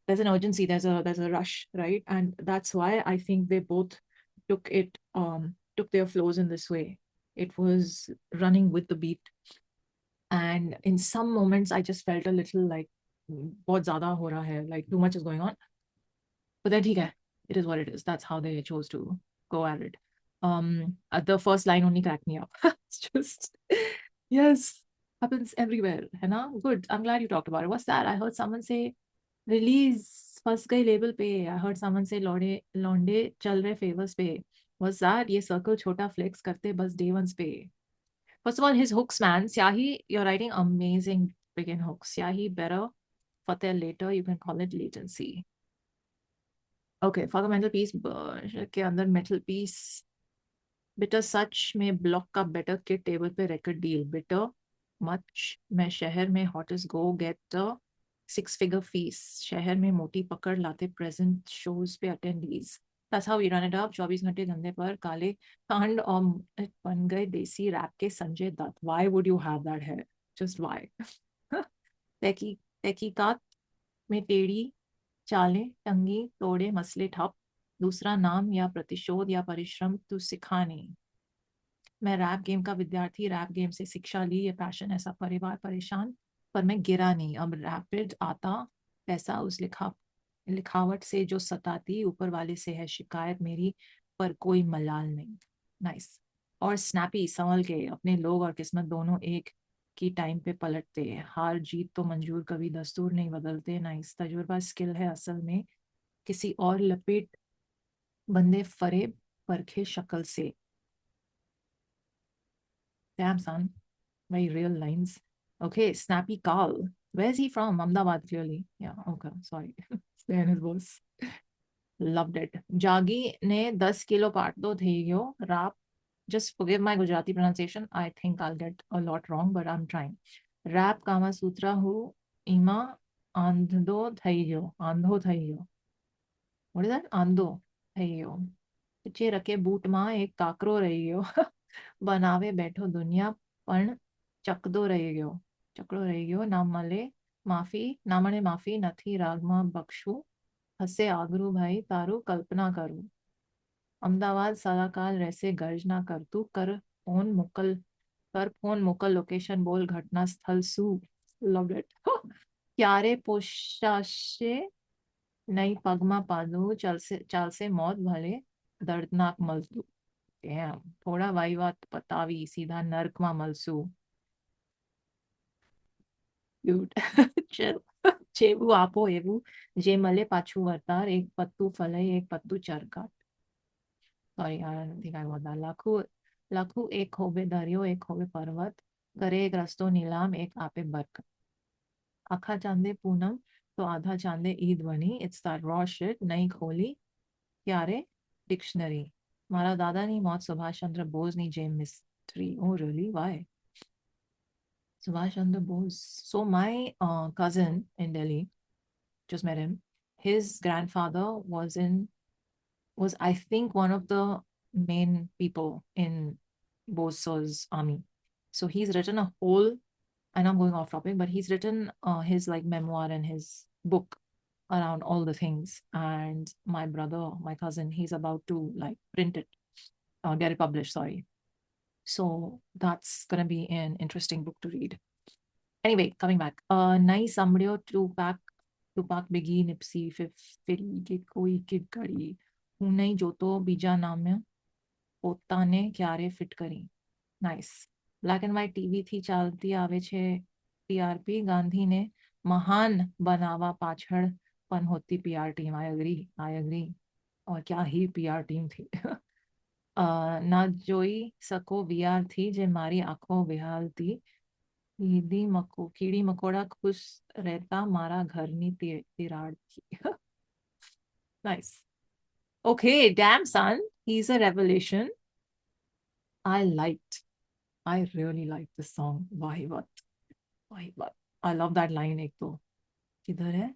there's an urgency, there's a rush, right? And that's why I think they both took their flows in this way. It was running with the beat. And in some moments, I just felt a little like बहुत ज़्यादा हो रहा है, like too much is going on. But then ठीक है, it is what it is. That's how they chose to go at it. The first line only cracked me up. It's just, yes, happens everywhere, है ना? Good. I'm glad you talked about it. What's that? I heard someone say release फंस गई label पे. I heard someone say लौंडे चल रहे favours पे. What's that? ये circle छोटा flex करते बस day ones पे. First of all, his hooks, man. Syahi, you're writing amazing freaking hooks. Syahi, better. Fateh, later. You can call it latency. Okay, fundamental piece. के अंदर metal piece. Bitter such में block का better kit table पे record deal. Bitter much. मैं शहर में hottest go get a 6-figure fees. शहर में मोटी पकड़ लाते present shows पे attendees. That's how we run it up. 24 घंटे धंधे पर काले कांड और बन गए देसी रैप के Sanjay Dutt. Why would you have that hair? Just why? तहकीकात में टेढ़ी चालें टंगी तोड़े मसले ठप. दूसरा नाम या प्रतिशोध या परिश्रम तू सिखा नहीं. मैं रैप गेम का विद्यार्थी, रैप गेम से शिक्षा ली, ये पैशन ऐसा परिवार परेशान, पर मैं गिरा नहीं. अब रैपिड आता पैसा उस लिखावट से जो सताती, ऊपर वाले से है शिकायत मेरी, पर कोई मलाल नहीं. नाइस. और स्नैपी संभल के, अपने लोग और किस्मत दोनों एक की टाइम पे पलटते. हार जीत तो मंजूर, कभी दस्तूर नहीं बदलते. नाइस. तजुर्बा स्किल है असल में, किसी और लपेट बंदे फरेब परखे शक्ल से. Damn, son. Very real lines. Okay, Snappy Carl. Where's he from? Ahmedabad, clearly. Yeah, okay, sorry. There in his voice. Loved it. Jagi ne 10 kilo part do thi gyo. Rap. Just forgive my Gujarati pronunciation. I think I'll get a lot wrong, but I'm trying. Rap Kama Sutra hu ima andho thai gyo. Andho thai gyo. What is that? Andho thai gyo. पीछे रखे boot मां एक काकरो रही गयो. बनावे बैठो दुनिया पण चकदो रही गयो ना मळे माफी नथी रागમાં બક્ષું હસે આગરું ભાઈ તારું કલ્પના કરું. અમદાવાદ સલાકાલ રહેશે ગર્જ ના કરતું કર ફોન મોકલ લોકેશન બોલ ઘટના સ્થળ શું. Loved it. ક્યારે પોષાશે નહીં પગમાં પાદું ચાલશે મોત ભલે દર્દનાક મળતું. Damn. થોડા વાયવાત પતાવી સીધા નર્કમાં મળશું. Dude, chill. જેવું આપો એવું જે મળે પાછું વરતાર. એક પત્તું ફલઈ એક પત્તું ચરકાટ. Sorry, I don't think I got that. લાખું એક હોવે દરિયો એક હોવે પર્વત. કરે એક રસ્તો નીલામ એક આપે બરકત. આખા ચાંદે પૂનમ તો આધા ચાંદે ઈદ બની. It's that raw shit. નહીં ખોલી ત્યારે ડિક્શનરી. મારા દાદાની મौत સુભાષ ચંદ્ર બોઝની જેમ mystery. Oh, really? Why? Subhash Chandra Bose. So my cousin in Delhi, just met him. His grandfather was I think one of the main people in Bose's army. So he's written a whole, and I'm going off topic, but he's written his like memoir and his book around all the things. And my brother, my cousin, he's about to like print it, get it published, sorry. So that's going to be an interesting book to read. Anyway, coming back. Nice Samrio, Tupac, Biggie, Nipsey, Philly, Kid Koi, Kid Cudi. હું નહીં જોતો બીજા નામે પોતાને ક્યારે fit કરી. Nice. Black and white ટીવીથી ચાલતી આવે છે ટીઆરપી. ગાંધીને મહાન બનાવવા પાછળ પણ હોતી પીઆર ટીમ. I agree. और क्या ही પીઆર ટીમ थी. ના જોઈ સકો વીઆર થી જે મારી આંખો વિહાલતી. કીડી મકોડા ખુશ રહેતા મારા ઘરની તિરાડ થી. Nice. Okay, damn, son. He's a revelation. I really liked this song. Wahi Wat. I love that line एक तो किधर है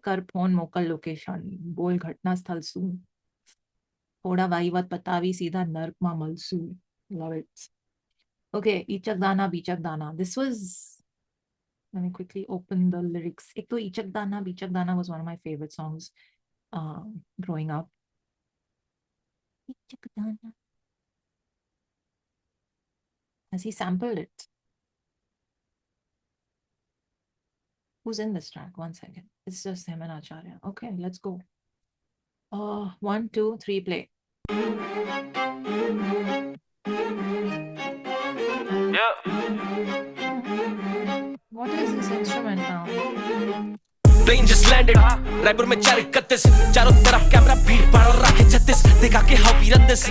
कर फोन मोकल लोकेशन बोल घटना स्थल सू थोड़ा वाहिवत पतावी सीधा नर्क मा मलसू love it. Okay, Ichak Dana Bichak Dana. This was, let me quickly open the lyrics. एक तो Ichak Dana Bichak Dana was one of my favorite songs growing up. Ichak Dana. Has he sampled it? Who's in this track? One second. It's just him and Acharya. Okay, let's go. 1, 2, 3, play. What is this instrument now? Plane just landed Raipur में 431 चारों तरफ camera भीड़ भाड़ और राखे 36 देखा के how we run this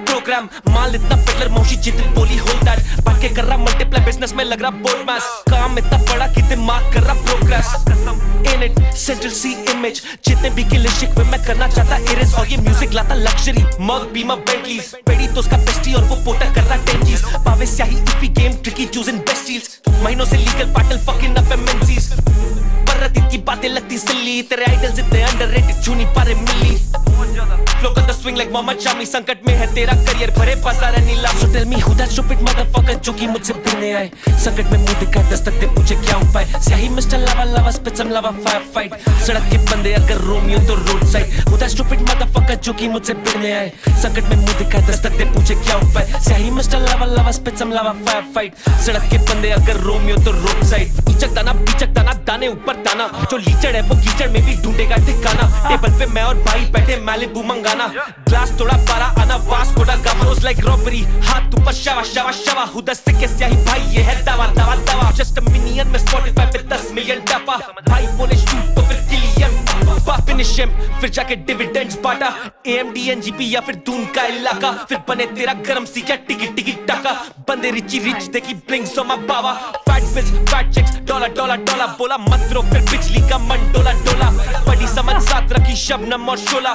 program माल इतना पेडलर मौसी जितनी बोली होल दैट बात के कर रहा मल्टीप्लाई बिजनेस में लग रहा बोर्ड मैस काम इतना बड़ा कि दिमाग कर रहा progress in it central see image जितने भी किले शिकवे मैं करना चाहता इरेज और ये म्यूजिक लाता लग्जरी मग बीमा बेंटलीज पेड़ी तो उसका बेस्टी और वो पोटर कर रहा 10 G's पावे स्याही iffy game tricky choosing best deals महीनों से legal portal fucking up MNCs पररतीत की बातें लगती सिल्ली तेरे आइडल्स इतने अंडररेटेड चुनी पारे मिली फ्लो कर the swing like Mohammed Shami संकट में है तेरा करियर भरे बाजार है नीला so tell me who that stupid motherfucker जो कि मुझसे भिड़ने आए संकट में मुंह दिखाए दस्तक दे पूछे क्या उपाय स्याही मिस्टर लावा लावा स्पिट सम लावा फायर फाइट सड़क के बंदे अगर रोमियो तो road side who that stupid motherfucker जो कि मुझसे भिड़ने आए संकट में मुंह दिखाए दस्तक दे पूछे क्या उपाय स्याही मिस्टर लावा लावा स्पिट सम लावा फायर फाइट सड़क के बंदे अगर रोमियो तो रोड साइड इचक दाना दाने ऊपर दाना जो लीचड़ है वो कीचड़ में भी ढूंढेगा ठिकाना टेबल पे मैं और भाई बैठे मैलिबू मंगाना ग्लास थोड़ा पारा आना वास कोड़ा गामरोस लाइक रॉबरी हाथ ऊपर शवा शवा शवा हुदा से कैसे ही भाई ये है दवा दवा दवा जस्ट अ मिनियन में स्पॉटिफाई पे 10 मिलियन टापा भाई बोले शूट तो फिर किलियन फिनिश हिम फिर जाके डिविडेंड्स बांटा AMD NGP या फिर दून का इलाका फिर बने तेरा गरम सी क्या टिकी टिकी टाका बंदे रिची रिच देखी ब्लिंक्स ऑन माय बाबा fat bitch fat chicks dollar dollar dollar बोला मत रो फिर बिजली का मन डोला डोला बड़ी समझ साथ रखी शबनम और शोला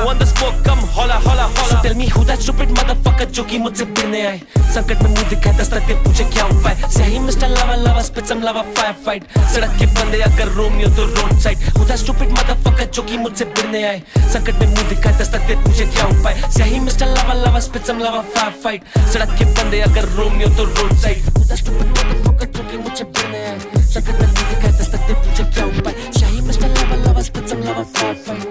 on the smoke come holla holla holla so tell me who that stupid motherfucker जो कि मुझसे भिड़ने आए संकट में मुंह दिखाए दस्तक दे पूछे क्या उपाय सही मिस्टर लावा लावा स्पिट सम लावा फायर फाइट सड़क के बंदे अगर रोमियो तो road side who that stupid motherfucker जो कि मुझसे भिड़ने आए संकट में मुंह दिखाए दस्तक दे पूछे क्या उपाय सही मिस्टर लावा लावा स्पिट सम लावा फायर फाइट सड़क के बंदे अगर रोमियो तो road side who that stupid motherfucker जो कि मुझसे भिड़ने आए संकट में मुंह दिखाए दस्तक दे पूछे क्या उपाय सही मिस्टर लावा लावा स्पिट सम लावा फायर फाइट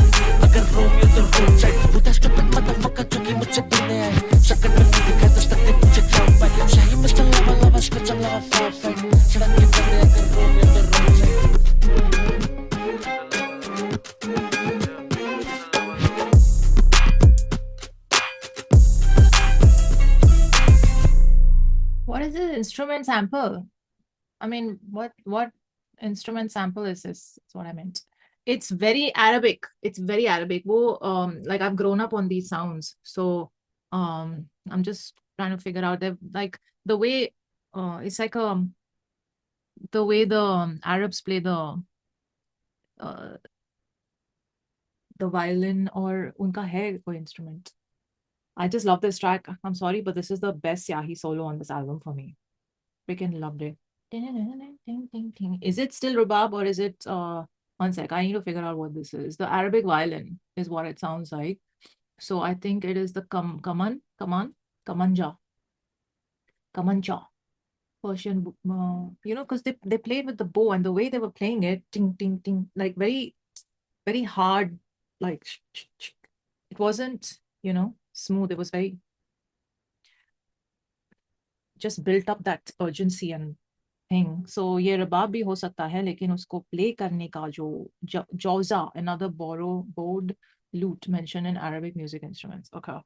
अगर रोमियो तो road side who that stupid motherfucker जो कि मुझसे भिड़ने आए संकट में मुंह दिखाए दस्तक दे पूछे क्या उपाय सही मिस्टर लावा लावा स्पिट सम लावा फायर फाइट सड़क के बंदे अगर रोमियो तो road side What is this instrument sample? I mean, what instrument sample is this? That's what I meant. It's very Arabic. It's very Arabic. Like I've grown up on these sounds. So I'm just trying to figure out like the way it's like the way the Arabs play the violin or unka hai koi instrument. I just love this track. I'm sorry, but this is the best Yahi solo on this album for me. Freaking loved it. Is it still rhubarb or is it one sec, I need to figure out what this is. The Arabic violin is what it sounds like. So I think it is the kamanja Persian, because they played with the bow and the way they were playing it, ting ting ting, like very very hard, like it wasn't smooth. It was very just built up that urgency and thing. So ये रबाब भी हो सकता है लेकिन उसको play करने का जो jawza, another bowed lute mentioned in Arabic music instruments. Okay,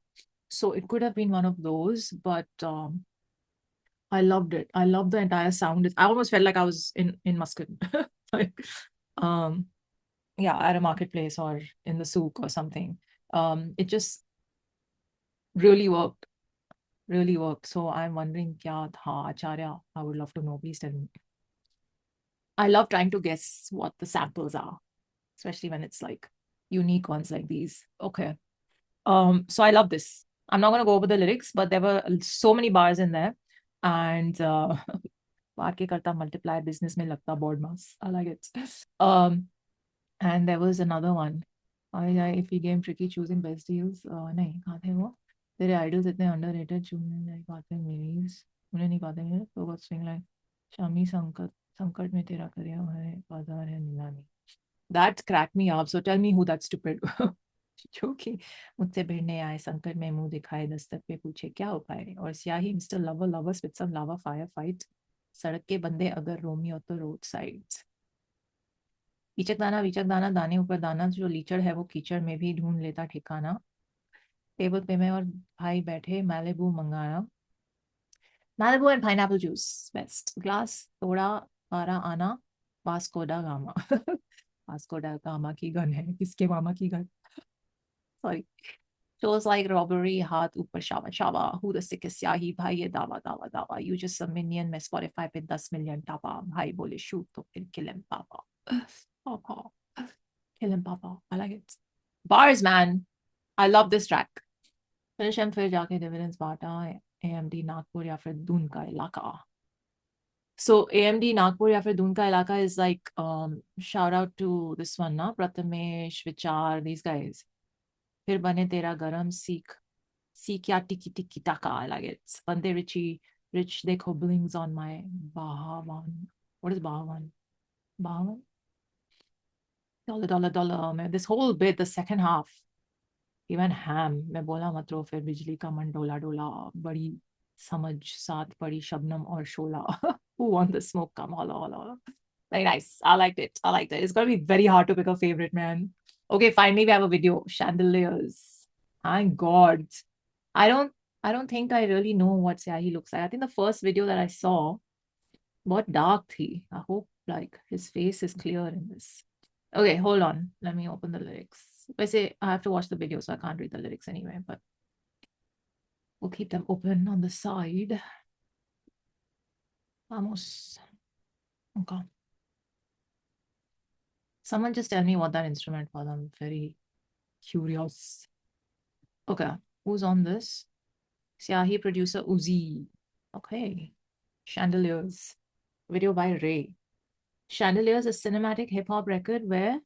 so it could have been one of those, but I loved it. I loved the entire sound. I almost felt like I was in Muscat, like at a marketplace or in the souk or something. It just really worked. So I'm wondering kya tha Acharya. I would love to know. Please tell me. I love trying to guess what the samples are, especially when it's like unique ones like these. Okay, So I love this. I'm not going to go over the lyrics, but there were so many bars in there. And bar ke karta multiply business mein lagta board mass. I like it. And there was another one. If he game tricky choosing best deals. नहीं कहाँ थे वो? तेरे idols इतने underrated चुनने नहीं पाते marriage उन्हें नहीं पाते मेरे तो what swing like शामी संकट में तेरा करियर है बाजार है नीलामी. That cracked me up. So tell me who that stupid जो कि मुझसे भिड़ने आए संकट में मुंह दिखाए दस्तक पे पूछे क्या उपाय और स्याही mister lover lovers with some lava fire fight सड़क के बंदे अगर रोमियो तो रोड साइड. वीचक दाना दाने ऊपर दाना जो लीचड़ है वो कीचड़ में भी ढूंढ लेता ठिकाना. टेबल पे मैं और भाई बैठे मैलिबू मंगाना. Malibu and pineapple juice best. Glass तोड़ा पारा आना वास्को डा गामा. वास्को डा गामा की गन है किसके मामा की gun. Sorry. Shows like robbery, हाथ ऊपर शावा. Who the sickest स्याही भाई ये दावा. You just a minion मैं Spotify पे 10 million टापा. भाई बोले shoot तो फिर kill him पापा. Kill him papa. I like it. Bars man. I love this track. Finish him फिर जाके dividends बांटा. AMD नागपुर या फिर दून का इलाका. So AMD Nagpur या फिर दून का इलाका is like shout out to this one ना Prathamesh, Vichar, these guys. फिर बने तेरा गरम सीख या टिकी टाका. I like it. Bande rich देखो blings on my Bahavan. What is Bahavan? $. This whole bit, the second half, he went ham. मैं बोला मत रो फिर बिजली का मन डोला बड़ी समझ साथ पड़ी शबनम और शोला. Who want the smoke come holla. Very nice. I liked it. It's gonna be very hard to pick a favorite, man. Okay, finally we have a video. Chandeliers. Thank God. I don't think I really know what Syahi looks like. I think the first video that I saw, what dark thi. I hope like his face is clear in this. Okay, hold on. Let me open the lyrics. I say I have to watch the video, so I can't read the lyrics anyway, but we'll keep them open on the side. Vamos. Okay. Someone just tell me what that instrument was. I'm very curious. Okay, who's on this? Syahi producer Uzi. Okay. Chandeliers. Video by Ray. Chandeliers, a cinematic hip-hop record where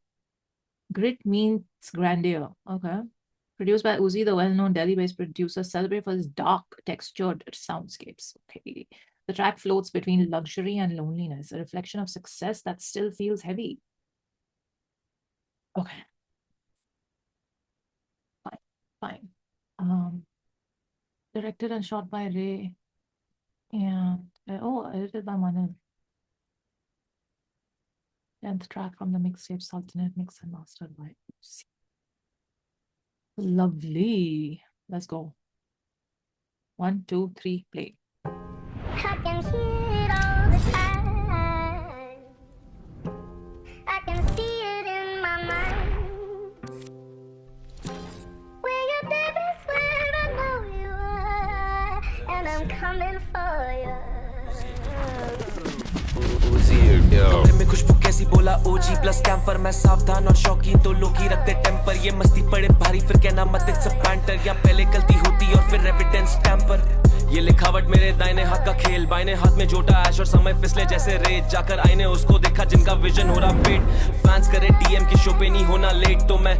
grit means grandeur. Okay. Produced by Uzi, the well-known Delhi-based producer, celebrated for his dark, textured soundscapes. Okay. The track floats between luxury and loneliness, a reflection of success that still feels heavy. Okay. Fine. Directed and shot by Ray. And edited by Manil. 10th track from the mixtape Sultanate, mix and mastered by Uzi. Lovely. Let's go. 1, 2, 3, play. I can hear it all the time. I can see it in my mind. Where you're there is where I know you are, and I'm coming for you. कमरे में खुशबू कैसी बोला ओजी plus camper. मैं सावधान और शौकीन तो लोग ही रखते टेम्पर. ये मस्ती पड़े भारी फिर कहना मत इट्स अ बैंटर. या पहले गलती होती और फिर एविडेंस टैम्पर. ये लिखावट मेरे दाहिने हाथ का खेल. बाइने हाथ में जोटा ऐश और समय फिसले जैसे रेत. जाकर आईने उसको देखा जिनका विजन हो रहा फेड. फैंस करे डीएम की शो पे नहीं होना लेट तो मैं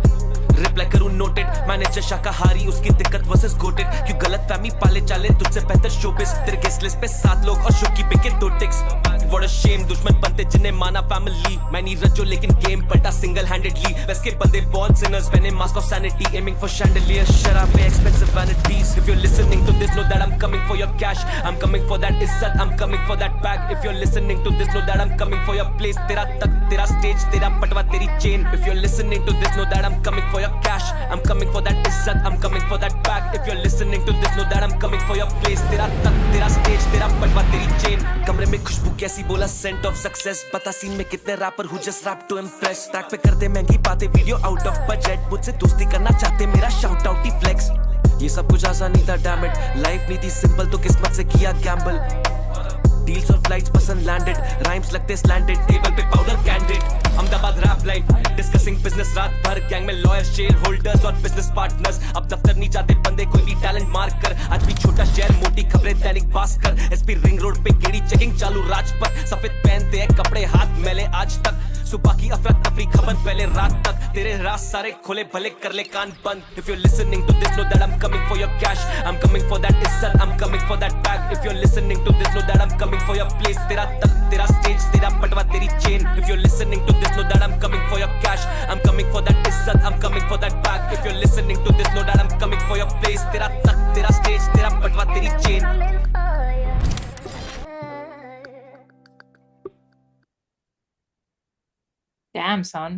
रिप्लाई करूं नोटेड. मैनेजर शाकाहारी उसकी दिक्कत वर्सेस गोटेड. क्यों गलत फहमी पाले चाले तुझसे बेहतर शोबिस. तेरे गेस्ट लिस्ट पे 7 लोग और शो की बिके 2 टिक्स. What a shame दुश्मन बनते जिन्हें माना फैमिली. मैं नहीं रजो लेकिन गेम पलटा सिंगल हैंडेडली. वैसे के बंदे born sinners पहने mask of sanity. Aiming for chandeliers, शराब पे expensive vanities. If you're listening to this, know that I'm coming for your cash. I'm coming for that izzat, I'm coming for that bag. If you're listening to this, know that I'm coming for your place. तेरा तक, तेरा stage, तेरा पटवा, तेरी chain. If you're listening to this, know that I'm coming for your cash. I'm coming for that izzat, I'm coming for that bag. If you're listening to this, know that I'm coming for your place. तेरा तक, तेरा stage, तेरा पटवा, तेरी chain. कमरे में खुशबू कैसी बोला सेंट ऑफ सक्सेस. पता सीन में कितने रैपर हूँ just rap to impress. Track पे करते महंगी बातें वीडियो आउट ऑफ बजट. मुझसे दोस्ती करना चाहते मेरा शाउट आउट ही फ्लेक्स. ये सब कुछ आसान नहीं था डैम इट. लाइफ नहीं थी सिंपल तो किस्मत से किया गैम्बल. डील्स और फ्लाइट्स पसंद लैंडेड. राइम्स लगते स्लैंडेड. टेबल पे powder candid. Ahmedabad rap life discussing business रात भर, गैंग में लॉयर्स, शेयर होल्डर्स और बिजनेस पार्टनर्स। अब दफ्तर नहीं जाते बंदे, कोई भी टैलेंट मार्क कर। आज भी छोटा शहर, मोटी खबरें, Dainik Bhaskar. SP ring road पे गेड़ी चेकिंग चालू राजपथ। सफेद पहनते हैं कपड़े, हाथ मैले आज तक। सुबह की अफरा तफरी खबर पहले रात तक। तेरे राज सारे खोले भले कर ले कान बंद। If you're listening to this, know that I'm coming for your cash. I'm coming for that izzat, I'm coming for that bag. If you're listening to this, know that I'm coming for your place. तेरा तक, तेरा stage, तेरा बटवा, तेरी chain. If you're listening to this, know that I'm coming for your cash. I'm coming for that izzat, I'm coming for that bag. If you're listening to this, know that I'm coming for your place. तेरा तक, तेरा stage, तेरा बटवा, तेरी chain. Coming for you. Damn, son.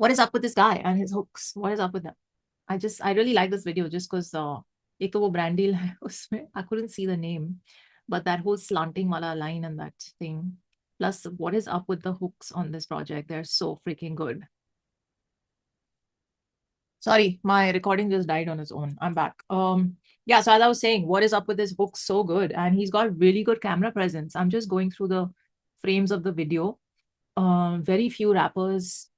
What is up with this guy and his hooks? What is up with that? I really like this video just because एक तो वो brand deal है उसमें. I couldn't see the name, but that whole slanting wala line and that thing. Plus, what is up with the hooks on this project? They're so freaking good. Sorry, my recording just died on its own. I'm back. Yeah, so as I was saying, what is up with this hook? So good, and he's got really good camera presence. I'm just going through the frames of the video. Very few rappers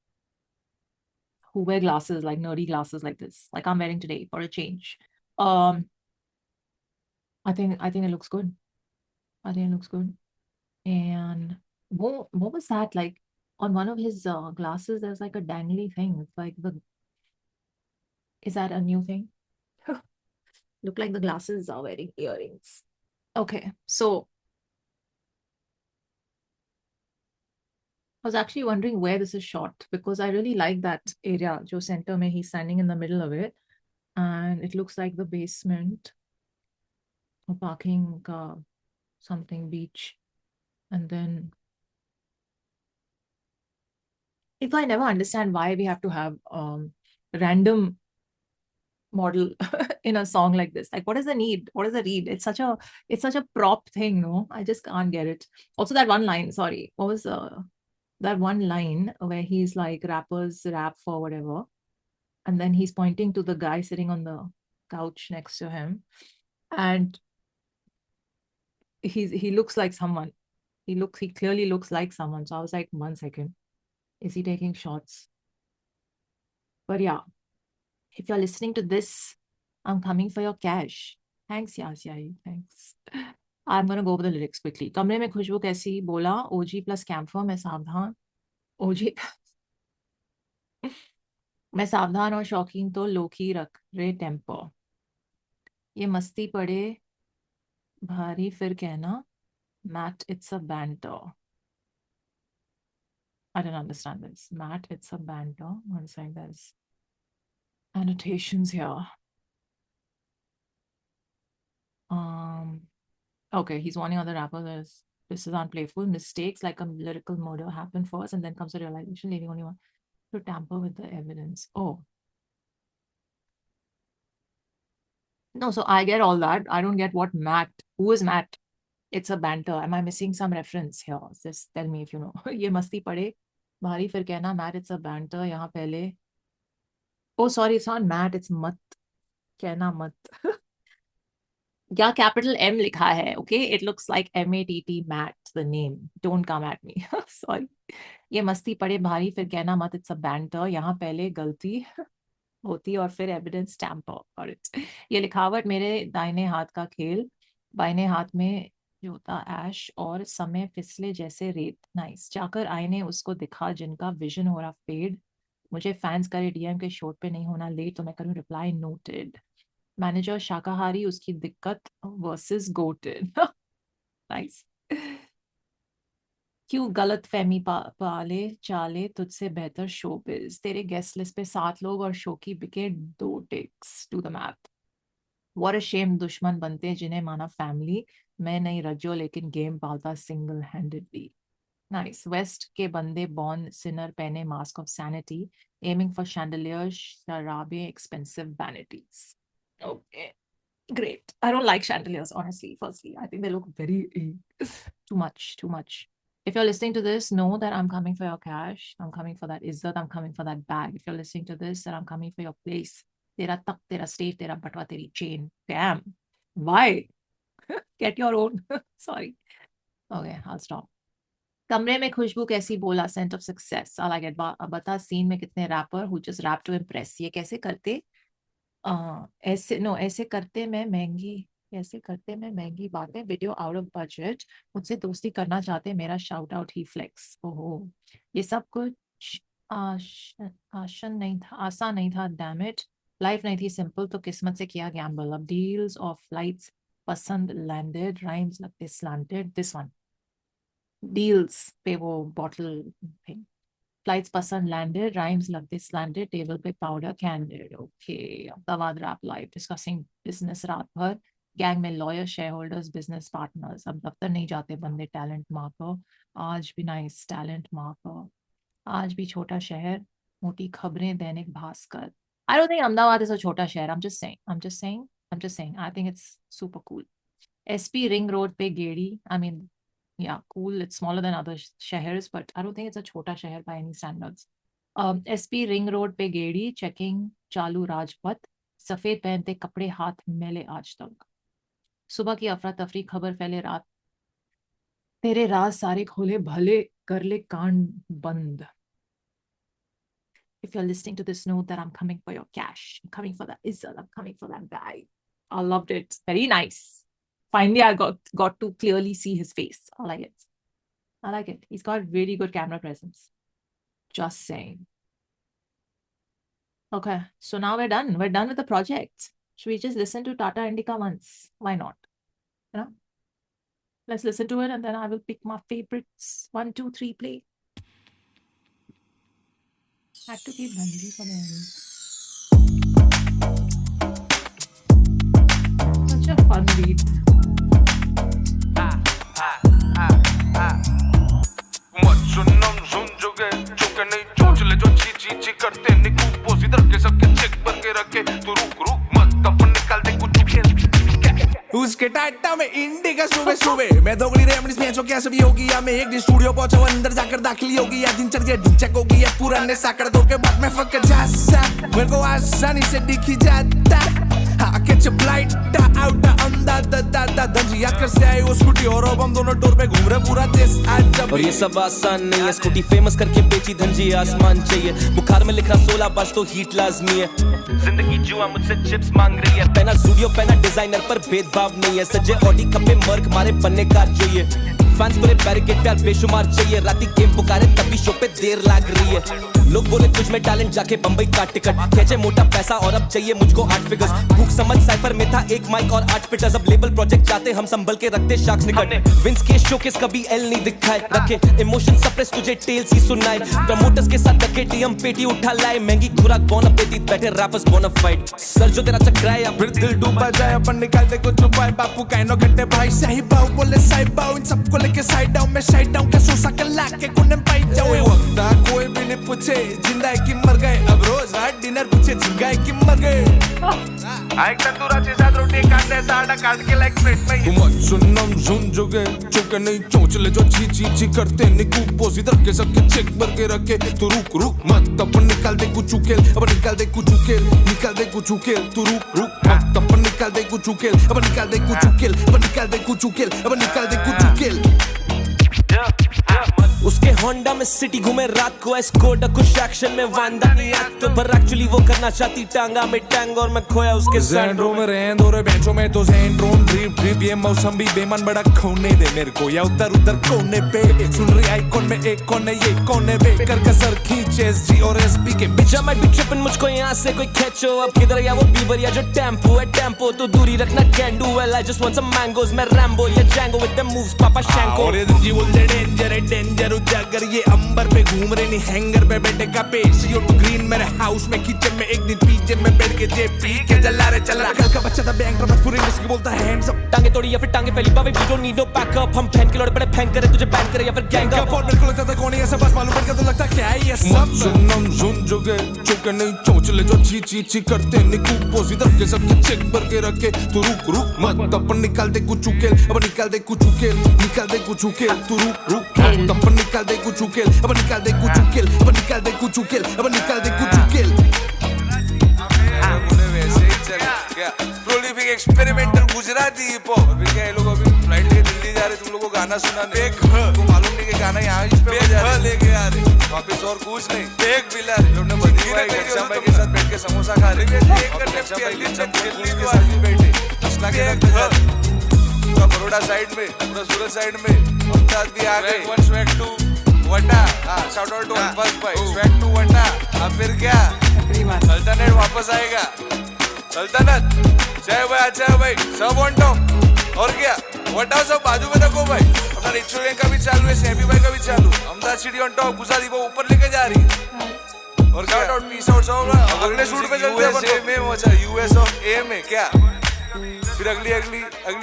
who wear glasses, like nerdy glasses like this, like I'm wearing today for a change. I think it looks good. I think it looks good. And what was that? Like on one of his glasses, there's like a dangly thing. It's like is that a new thing? Look like the glasses are wearing earrings. Okay, so I was actually wondering where this is shot because I really like that area. Jo center mein, he's standing in the middle of it, and it looks like the basement, a parking something beach, and then if I never understand why we have to have random model in a song like this. Like, what is the need? What is the need? It's such a prop thing, no? I just can't get it. Also, that one line, sorry, what was that one line where he's like rappers rap for whatever, and then he's pointing to the guy sitting on the couch next to him, and he looks like someone. He clearly looks like someone. So I was like, 1 second, is he taking shots? But yeah, if you're listening to this, I'm coming for your cash. Thanks, Yasyahi. Thanks. I'm gonna go over the lyrics quickly. कमरे में खुशबू कैसी बोला OG plus camphor मैं सावधान OG मैं सावधान और शौकीन तो लोकी रख रे टेम्पो ये मस्ती पड़े भारी फिर कहना Matt it's a banter. I don't understand this. Matt it's a banter. One second, there's annotations here. Okay, he's warning other rappers this is unplayful. Mistakes like a lyrical murder happen first and then comes the realization, leaving only one to tamper with the evidence. Oh. No, so I get all that. I don't get what Matt. Who is Matt? It's a banter. Am I missing some reference here? Just tell me if you know. ये मस्ती पड़े भारी फिर कहना Matt it's a banter यहाँ पहले. Oh, sorry, it's not Matt. It's मत कहना मत. Yeah, capital M लिखा है. Okay, it looks like MATT Matt, the name. Don't come at me. Sorry. ये मस्ती पड़े भारी फिर कहना मत it's a banter. यहाँ पहले गलती होती और फिर एविडेंस टैम्पर और ये लिखावट मेरे दाहिने हाथ का खेल बाइने हाथ में जोता ऐश और समय फिसले जैसे रेत नाइस जाकर आईने उसको दिखा जिनका विजन हो रहा फेड मुझे फैंस करे डीएम के शोट पे नहीं होना लेट तो मैं करूँ रिप्लाई नोटेड मैनेजर शाकाहारी उसकी दिक्कत वर्सेस गोटेड नाइस क्यों गलत फहमी पाले चाले तुझसे बेहतर शोबिज तेरे गेस्ट लिस्ट पे 7 लोग और शो की बिके 2 ticks to the math what a shame दुश्मन बनते हैं जिन्हें माना फैमिली मैं नहीं रजो लेकिन गेम पालता सिंगल हैंडेडली नाइस वेस्ट के बंदे बॉर्न सिनर पहने mask off sanity aiming for chandelier शराबे expensive vanities okay great I don't like chandeliers honestly firstly I think they look very too much. If you're listening to this, know that I'm coming for your cash. I'm coming for that izzat. I'm coming for that bag. If you're listening to this, then I'm coming for your place. Tera tak, tera stage, tera batwa, teri chain. Damn. Why? Get your own. Sorry. Okay, I'll stop. कमरे में खुशबू कैसी बोला, scent of success. I like it. बता scene में कितने rapper हु just rap to impress. ये कैसे करते? ऐसे नो, ऐसे करते मैं महंगी बातें, वीडियो आउट ऑफ बजट, मुझसे दोस्ती करना चाहते, मेरा शाउट आउट ही फ्लेक्स। ओहो, ये सब कुछ आसान नहीं था, डैम इट। लाइफ नहीं थी सिंपल तो किस्मत से किया गैम्बल। अब डील्स ऑफ फ्लाइट्स पसंद लैंडेड, राइम्स लगते स्लांटेड। दिस वन डील्स पे वो बॉटल थिंग, फ्लाइट्स पसंद लैंडेड, राइम्स लगते स्लैंडेड, टेबल पे powder candid. Okay, Ahmedabad rap live discussing business रात भर, गैंग में lawyer, shareholders, business partners. अब दफ्तर नहीं जाते बंदे, टैलेंट मार्कर आज भी नाइस, टैलेंट मार्कर आज भी। छोटा शहर, मोटी खबरें, Dainik Bhaskar. I don't think Ahmedabad is a छोटा शहर. I'm just saying. I think it's super cool. SP Ring Road पे गेड़ी. I mean, yeah, cool. It's smaller than other शहर्स, but I don't think it's a छोटा शहर by any standards. SP Ring Road पे गेड़ी, checking चालू राजपथ, सफेद पहनते कपड़े, हाथ मैले आज तक। सुबह की अफरा तफरी, खबर फैले रात, तेरे राज सारे खोले, भले कर ले कान बंद। If you're listening to this, know that I'm coming for your cash. I'm coming for that Izzat. I'm coming for that guy. I loved it. Very nice. Finally, I got to clearly see his face. I like it. He's got really good camera presence. Just saying. Okay, so now we're done. We're done with the project. Should we just listen to Tata Indica once? Why not? You know? Let's listen to it and then I will pick my favorites. 1, 2, 3, play. Had to keep Bhanji for the end. Such a fun beat. मचुनम झुंझुगे चुके नहीं चोचले जो ची ची करते निकू पोसी दर के सबके check भर के रखे तू रुक मत अपन निकाल दे कुछ उसके टाटा में इंडिका सुबह मैं दोगली रेमडीज में क्या सभी होगी या मैं एक दिन स्टूडियो पहुंचा अंदर जाकर दाखिली होगी या दिन चढ़ गया ढिंचक होगी या पुराने साकड़ दो के बाद में फक जासा मेरे को आसानी से दिखी जाता आके चप्लाइट आउट अंदा धंजी आकर से आए वो स्कूटी और अब हम दोनों डोर पे घूम रहे पूरा देश आज। और ये सब आसान नहीं है, स्कूटी फेमस करके बेची धंजी, आसमान चाहिए। बुखार में लिखा 16 बस तो हीट लाजमी है। जिंदगी जुआ मुझसे चिप्स मांग रही है, पहना स्टूडियो पहना डिजाइनर पर भेदभाव नहीं है। सजे ऑडी कपे मर्क मारे बनने का चाहिए, फैंस बोले बैरिकेड प्यार बेशुमार चाहिए। राती गेम पुकारे तभी शो पे देर लग रही है। लोग बोले तुझ में टैलेंट, जाके बंबई का टिकट खींचे मोटा पैसा और अब चाहिए मुझको 8 फिगर्स। भूख समझ साइफर में था एक माइक और 8 पिटर्स, अब लेबल प्रोजेक्ट चाहते हम संभल के रखते शार्क्स निकट। विंस के शोकेस कभी एल नहीं दिखाए, रखे इमोशन सप्रेस तुझे टेल्स ही सुनाए। प्रमोटर्स के साथ रखे टीएम पेटी उठा लाए, महंगी खुराक बोना पेटी बैठे रैपर्स बोनाफाइड। सर जो तेरा चकराए या फिर दिल डूबा जाए, अपन निकालते कुछ छुपाए। बापू कहनो घंटे भाई सही बाऊ बोले साइड बाऊ, इन सबको लेके साइड डाउन में साइड डाउन के सोसा के लाके कोने पाई जाओ। वक्त कोई भी नहीं पूछे जिंदा है कि मर गए, अब रोज रात डिनर पूछे झिंगा है कि मर गए। एक तंदूरा के साथ रोटी काटने साड़ा काट के लाइक प्लेट में तुम सुनम झुंझुगे चुके नहीं चोचले जो ची करते निकू पोसी दर के सबके चेक भर के रखे तू रुक मत अपन निकाल दे कुछ उकेल, अब निकाल दे कुछ उकेल, निकाल दे कुछ उकेल। तू रुक मत अपन निकाल दे कुछ उकेल, अब निकाल दे कुछ उकेल, अब निकाल दे कुछ उकेल, अब निकाल दे कुछ उकेल। उसके होंडा में सिटी घूमे रात को, एस्कोर्ट कुछ एक्शन में वांदा नहीं आता, पर एक्चुअली वो करना चाहती टांगा में टैंग और मैं खोया उसके ज़ेंड्रो में रेंद और बेंचों में तो ज़ेंड्रोन ड्रिप ये मौसम भी बेमन बड़ा खोने दे मेरे को या उधर कोने पे सुन रही आइकॉन में एक कोने ये कोने पे कर कसर खींचे एसजी और एसपी के बीच मैं भी ट्रिपिंग मुझको यहाँ से कोई खेचो अब किधर या वो बीबर या जो टेम्पो है टेम्पो तो दूरी रखना can do well I just want some mangoes मैं रैम्बो या जैंगो विद द मूव्स पापा शैंको और ये जी बोलते डेंजर उजागर ये अंबर पे घूम रहे नहीं हैंगर पे बैठे का पेशियो टू ग्रीन मेरे हाउस में किचन में एक दिन पीछे में बैठ के जे पी के जला रहे चल रहा कल का बच्चा था बैंक पर पूरी इंग्लिश बोलता है हैंड्स अप टांगे तोड़ी या फिर टांगे फैली पावे we don't need no backup हम फैन के लौट पड़े फैंक करे तुझे बैन करे या फिर गैंग अप और बिल्कुल लगता था कौन है ऐसा बस मालूम पड़ गया तो लगता क्या है ये सब सुनम झुंझुगे चुके नहीं चोचले जो ची करते निकू पोसी दर के सबके चेक भर के रखे तू रुक मत अपन निकाल दे कुछ उकेल अब निकाल दे कुछ उकेल तू रुक मत अपन निकाल दे कुछ उकेल अब निकाल दे कुछ उकेल अब निकाल दे कुछ उकेल अब निकाल दे कुछ उकेल prolific experimental Gujarati hip hop अभी क्या ये लोग अभी फ्लाइट लेके दिल्ली जा रहे तुम लोगों को गाना सुना देख तुम मालूम नहीं के गाना यहाँ इस पे बजा रहे लेके आ रहे वापस और कुछ नहीं देख बिला रहे लोग ने बंदी भाई घनश्याम भाई के साथ बैठ के समोसा खा रहे एक करने बैठे 10 लाख के घर पूरा बड़ोड़ा साइड में पूरा सूरत साइड में अहमदाबाद भी आ गए वन स्वैग टू वटा शाउट आउट टू फर्स्ट भाई स्वैग टू वटा अब फिर क्या सल्तनत वापस आएगा सल्तनत जय भाई अच्छा भाई सब ऑन टॉप और क्या वटा सब बाजू में रखो भाई अपना रिचुअल का भी चालू है सेमी भाई का भी चालू Ahmedabad city on top Gujarati वो ऊपर लेके जा रही है और शाउट आउट पीस आउट सब अगले शूट पे चलते हैं यूएसए में मचा यूएस ऑफ ए में क्या फिर अगली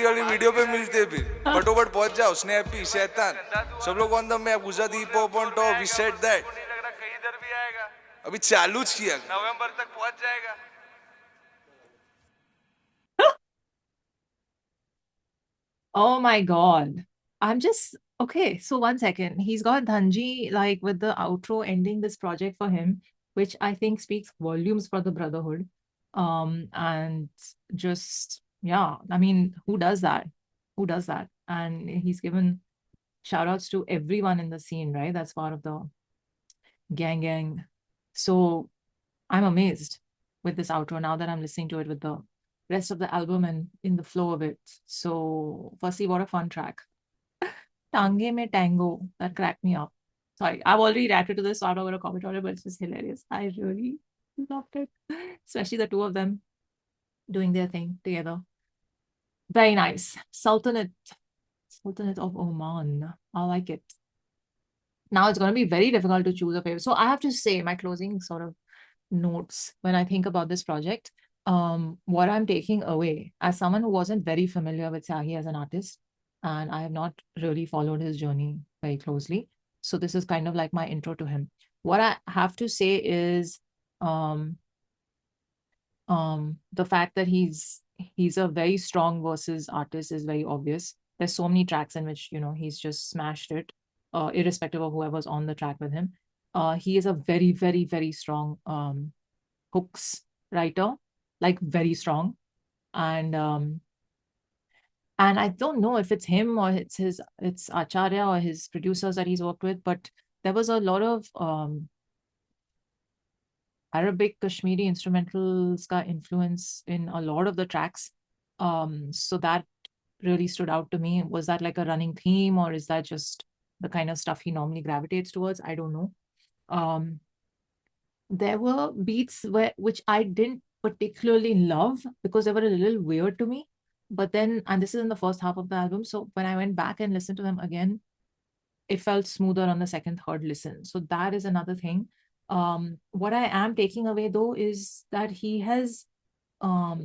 वाली वीडियो पे मिलते फिर बटोबट पहुंच जाओ स्नैपी शैतान सब लोग on the map Gujarati hip hop on top we said that इधर भी आएगा अभी चालू किया नवंबर तक पहुंच जाएगा Oh my God. I'm just okay. So one second. He's got Dhanji like with the outro ending this project for him, which I think speaks volumes for the brotherhood. And just yeah, I mean, who does that? Who does that? And he's given shout outs to everyone in the scene, right? That's part of the gang. So I'm amazed with this outro now that I'm listening to it with the rest of the album and in the flow of it. So firstly, what a fun track. Tange Mein Tango, that cracked me up. Sorry, I've already reacted to this, so I'm not going to comment on it, but it's just hilarious. I really loved it. Especially the two of them doing their thing together. Very nice. Sultanate of Oman. I like it. Now it's going to be very difficult to choose a favorite. So I have to say my closing sort of notes when I think about this project. What I'm taking away as someone who wasn't very familiar with Sahi as an artist, and I have not really followed his journey very closely. So this is kind of like my intro to him. What I have to say is the fact that he's a very strong versus artist is very obvious. There's so many tracks in which, you know, he's just smashed it, irrespective of whoever's on the track with him. He is a very, very, very strong hooks writer, like very strong. And I don't know if it's him or it's Acharya or his producers that he's worked with, but there was a lot of Arabic Kashmiri instrumentals ka influence in a lot of the tracks. So that really stood out to me. Was that like a running theme, or is that just the kind of stuff he normally gravitates towards? I don't know. There were beats which I didn't particularly love because they were a little weird to me. But then, and this is in the first half of the album, so when I went back and listened to them again, it felt smoother on the second, third listen. So that is another thing. What I am taking away though is that he has not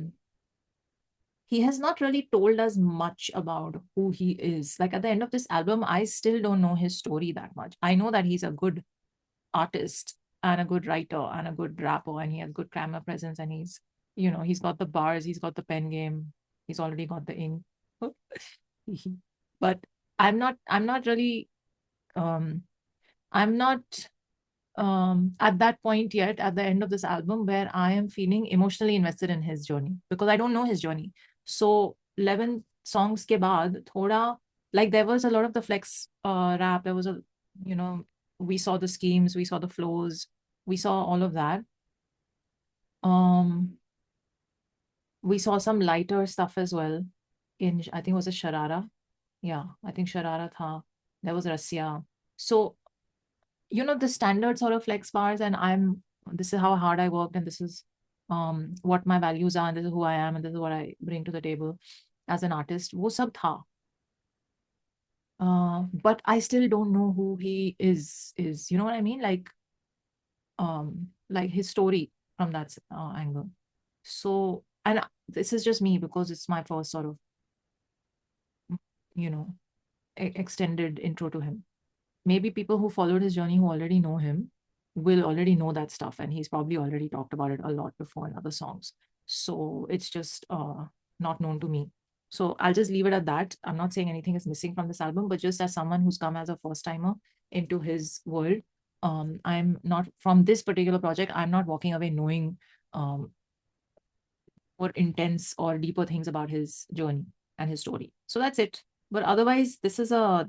really told us much about who he is. Like at the end of this album, I still don't know his story that much. I know that he's a good artist and a good writer and a good rapper, and he has good camera presence, and he's, you know, he's got the bars, he's got the pen game, he's already got the ink. But I'm not really I'm not at that point yet at the end of this album where I am feeling emotionally invested in his journey, because I don't know his journey. So 11 songs ke baad thoda, like there was a lot of the flex rap, there was a, you know, we saw the schemes, we saw the flows, we saw all of that. We saw some lighter stuff as well in, I think it was a Sharara. Yeah, I think Sharara tha. There was Rasya. So, you know, the standard sort of flex bars, and this is how hard I worked, and this is what my values are, and this is who I am, and this is what I bring to the table as an artist. Wo sab tha. But I still don't know who he is, you know what I mean? Like his story from that angle. So, and this is just me because it's my first sort of, you know, extended intro to him. Maybe people who followed his journey, who already know him, will already know that stuff, and he's probably already talked about it a lot before in other songs. So it's just not known to me. So I'll just leave it at that. I'm not saying anything is missing from this album, but just as someone who's come as a first timer into his world, I'm not, from this particular project, I'm not walking away knowing more intense or deeper things about his journey and his story. So that's it. But otherwise, this is a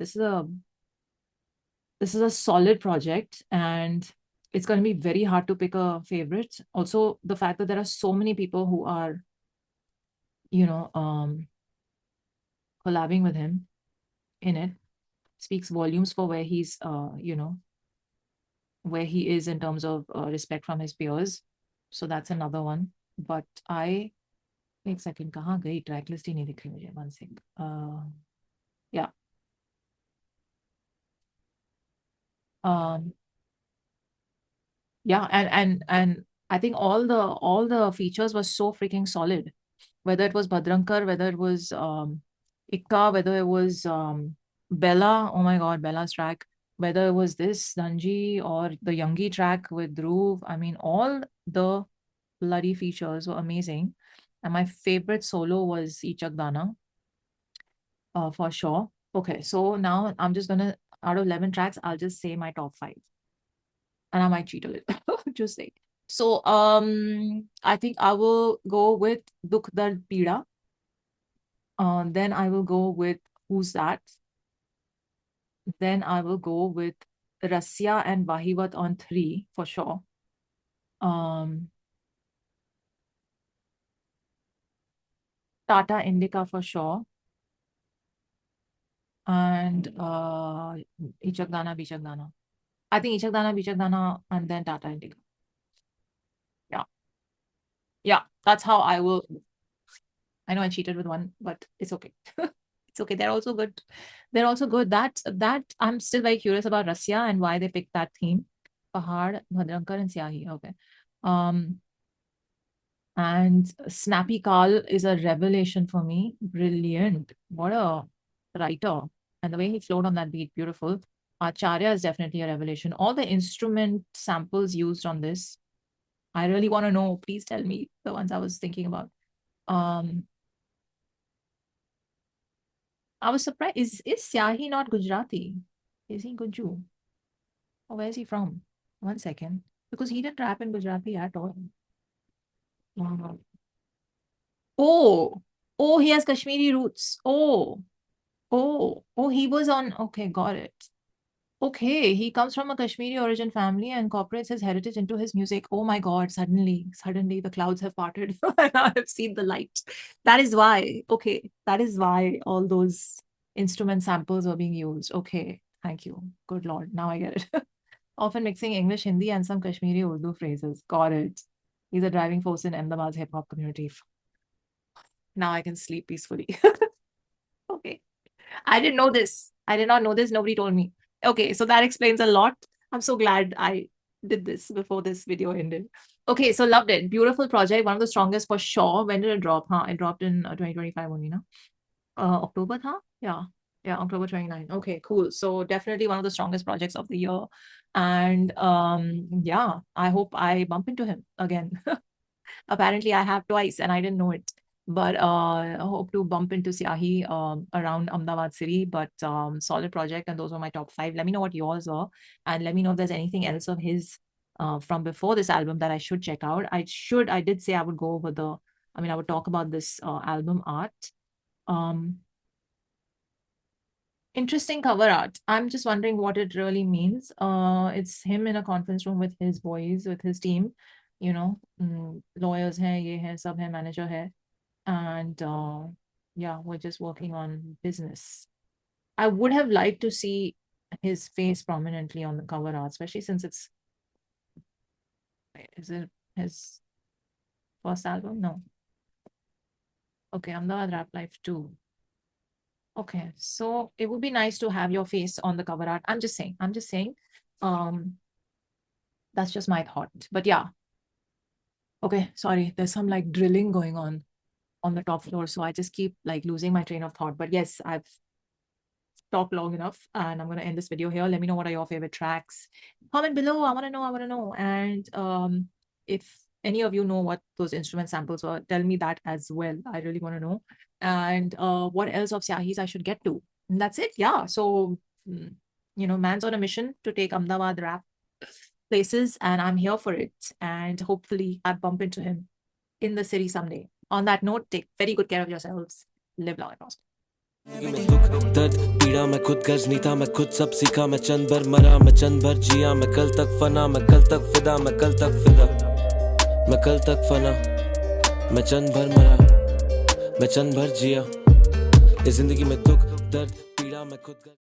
this is a solid project, and it's going to be very hard to pick a favorite. Also, the fact that there are so many people who are, collabing with him in it speaks volumes for where he's, where he is in terms of respect from his peers. So that's another one. But एक second, कहाँ गई? Track list ही नहीं दिख रही मुझे. One sec. Yeah. Yeah, and I think all the features were so freaking solid. Whether it was Bhadrankar, whether it was Ikka, whether it was Bella, oh my God, Bella's track, whether it was this Danji or the Youngie track with Dhruv, I mean, all the bloody features were amazing. And my favorite solo was Ichak Dana, for sure. Okay, so now I'm just gonna, out of 11 tracks, I'll just say my top 5. And I might cheat a little, just say. So I think I will go with Dukh Dard Peeda. Then I will go with Who's That? Then I will go with Rasya and Wahiwat on 3 for sure. Tata Indica for sure. And Ichak Dana, Bichak Dana. I think Ichak Dana, Bichak Dana, and then Tata Indica. Yeah, that's how I will. I know I cheated with one, but it's okay. It's okay. They're also good. They're also good. That I'm still very curious about Rasya and why they picked that theme. Pahad, Bhadrankar, and Syahi. Okay. And Snappy Carl is a revelation for me. Brilliant. What a writer. And the way he flowed on that beat, beautiful. Acharya is definitely a revelation. All the instrument samples used on this, I really want to know. Please tell me the ones I was thinking about. I was surprised. Is Syahi not Gujarati? Is he Guju? Or where is he from? One second. Because he didn't rap in Gujarati at all. Oh, he has Kashmiri roots. Oh, he was on. Okay, got it. Okay, he comes from a Kashmiri origin family and incorporates his heritage into his music. Oh my God, suddenly the clouds have parted and I have seen the light. That is why. Okay, that is why all those instrument samples were being used. Okay, thank you. Good Lord, now I get it. Often mixing English, Hindi, and some Kashmiri Urdu phrases. Got it. He's a driving force in Ahmedabad's hip hop community. Now I can sleep peacefully. Okay. I didn't know this. I did not know this. Nobody told me. Okay, so that explains a lot. I'm so glad I did this before this video ended. Okay, so loved it. Beautiful project. One of the strongest for sure. When did it drop? It dropped in 2025 only, no? October, huh? Yeah, October 29. Okay, cool. So definitely one of the strongest projects of the year. And yeah, I hope I bump into him again. Apparently, I have twice and I didn't know it. But I hope to bump into Syahi around Ahmedabad city. But solid project, and those were my top 5. Let me know what yours are, and let me know if there's anything else of his from before this album that I should check out. I did say I would go over I would talk about this album art. Interesting cover art. I'm just wondering what it really means. It's him in a conference room with his boys, with his team. Lawyers hai, ye hai, sab hai, manager hai. And yeah, we're just working on business. I would have liked to see his face prominently on the cover art, especially since is it his first album? No. Okay, Ahmedabad Rap Life 2. Okay, so it would be nice to have your face on the cover art. I'm just saying. That's just my thought. But yeah. Okay, sorry. There's some like drilling going on the top floor, so I just keep like losing my train of thought. But yes, I've talked long enough and I'm going to end this video here. Let me know what are your favorite tracks. Comment below. I want to know. And if any of you know what those instrument samples were, tell me that as well. I really want to know. And what else of Syahi's I should get to. And that's it. Yeah. So, man's on a mission to take Ahmedabad rap places, and I'm here for it. And hopefully I bump into him in the city someday. On that note, take very good care of yourselves. Live long and prosper. में दुख दर्द पीड़ा मैं खुद गर्ज नहीं था, मैं खुद सब सीखा, मैं चंद भर मरा, मैं चंद भर जिया, मैं कल तक फना, मैं कल तक फिदा, मैं कल तक फिदा, मैं कल तक फना, मैं चंद भर मरा, मैं चंद भर जिया, इस जिंदगी में दुख दर्द पीड़ा मैं खुद गर्ज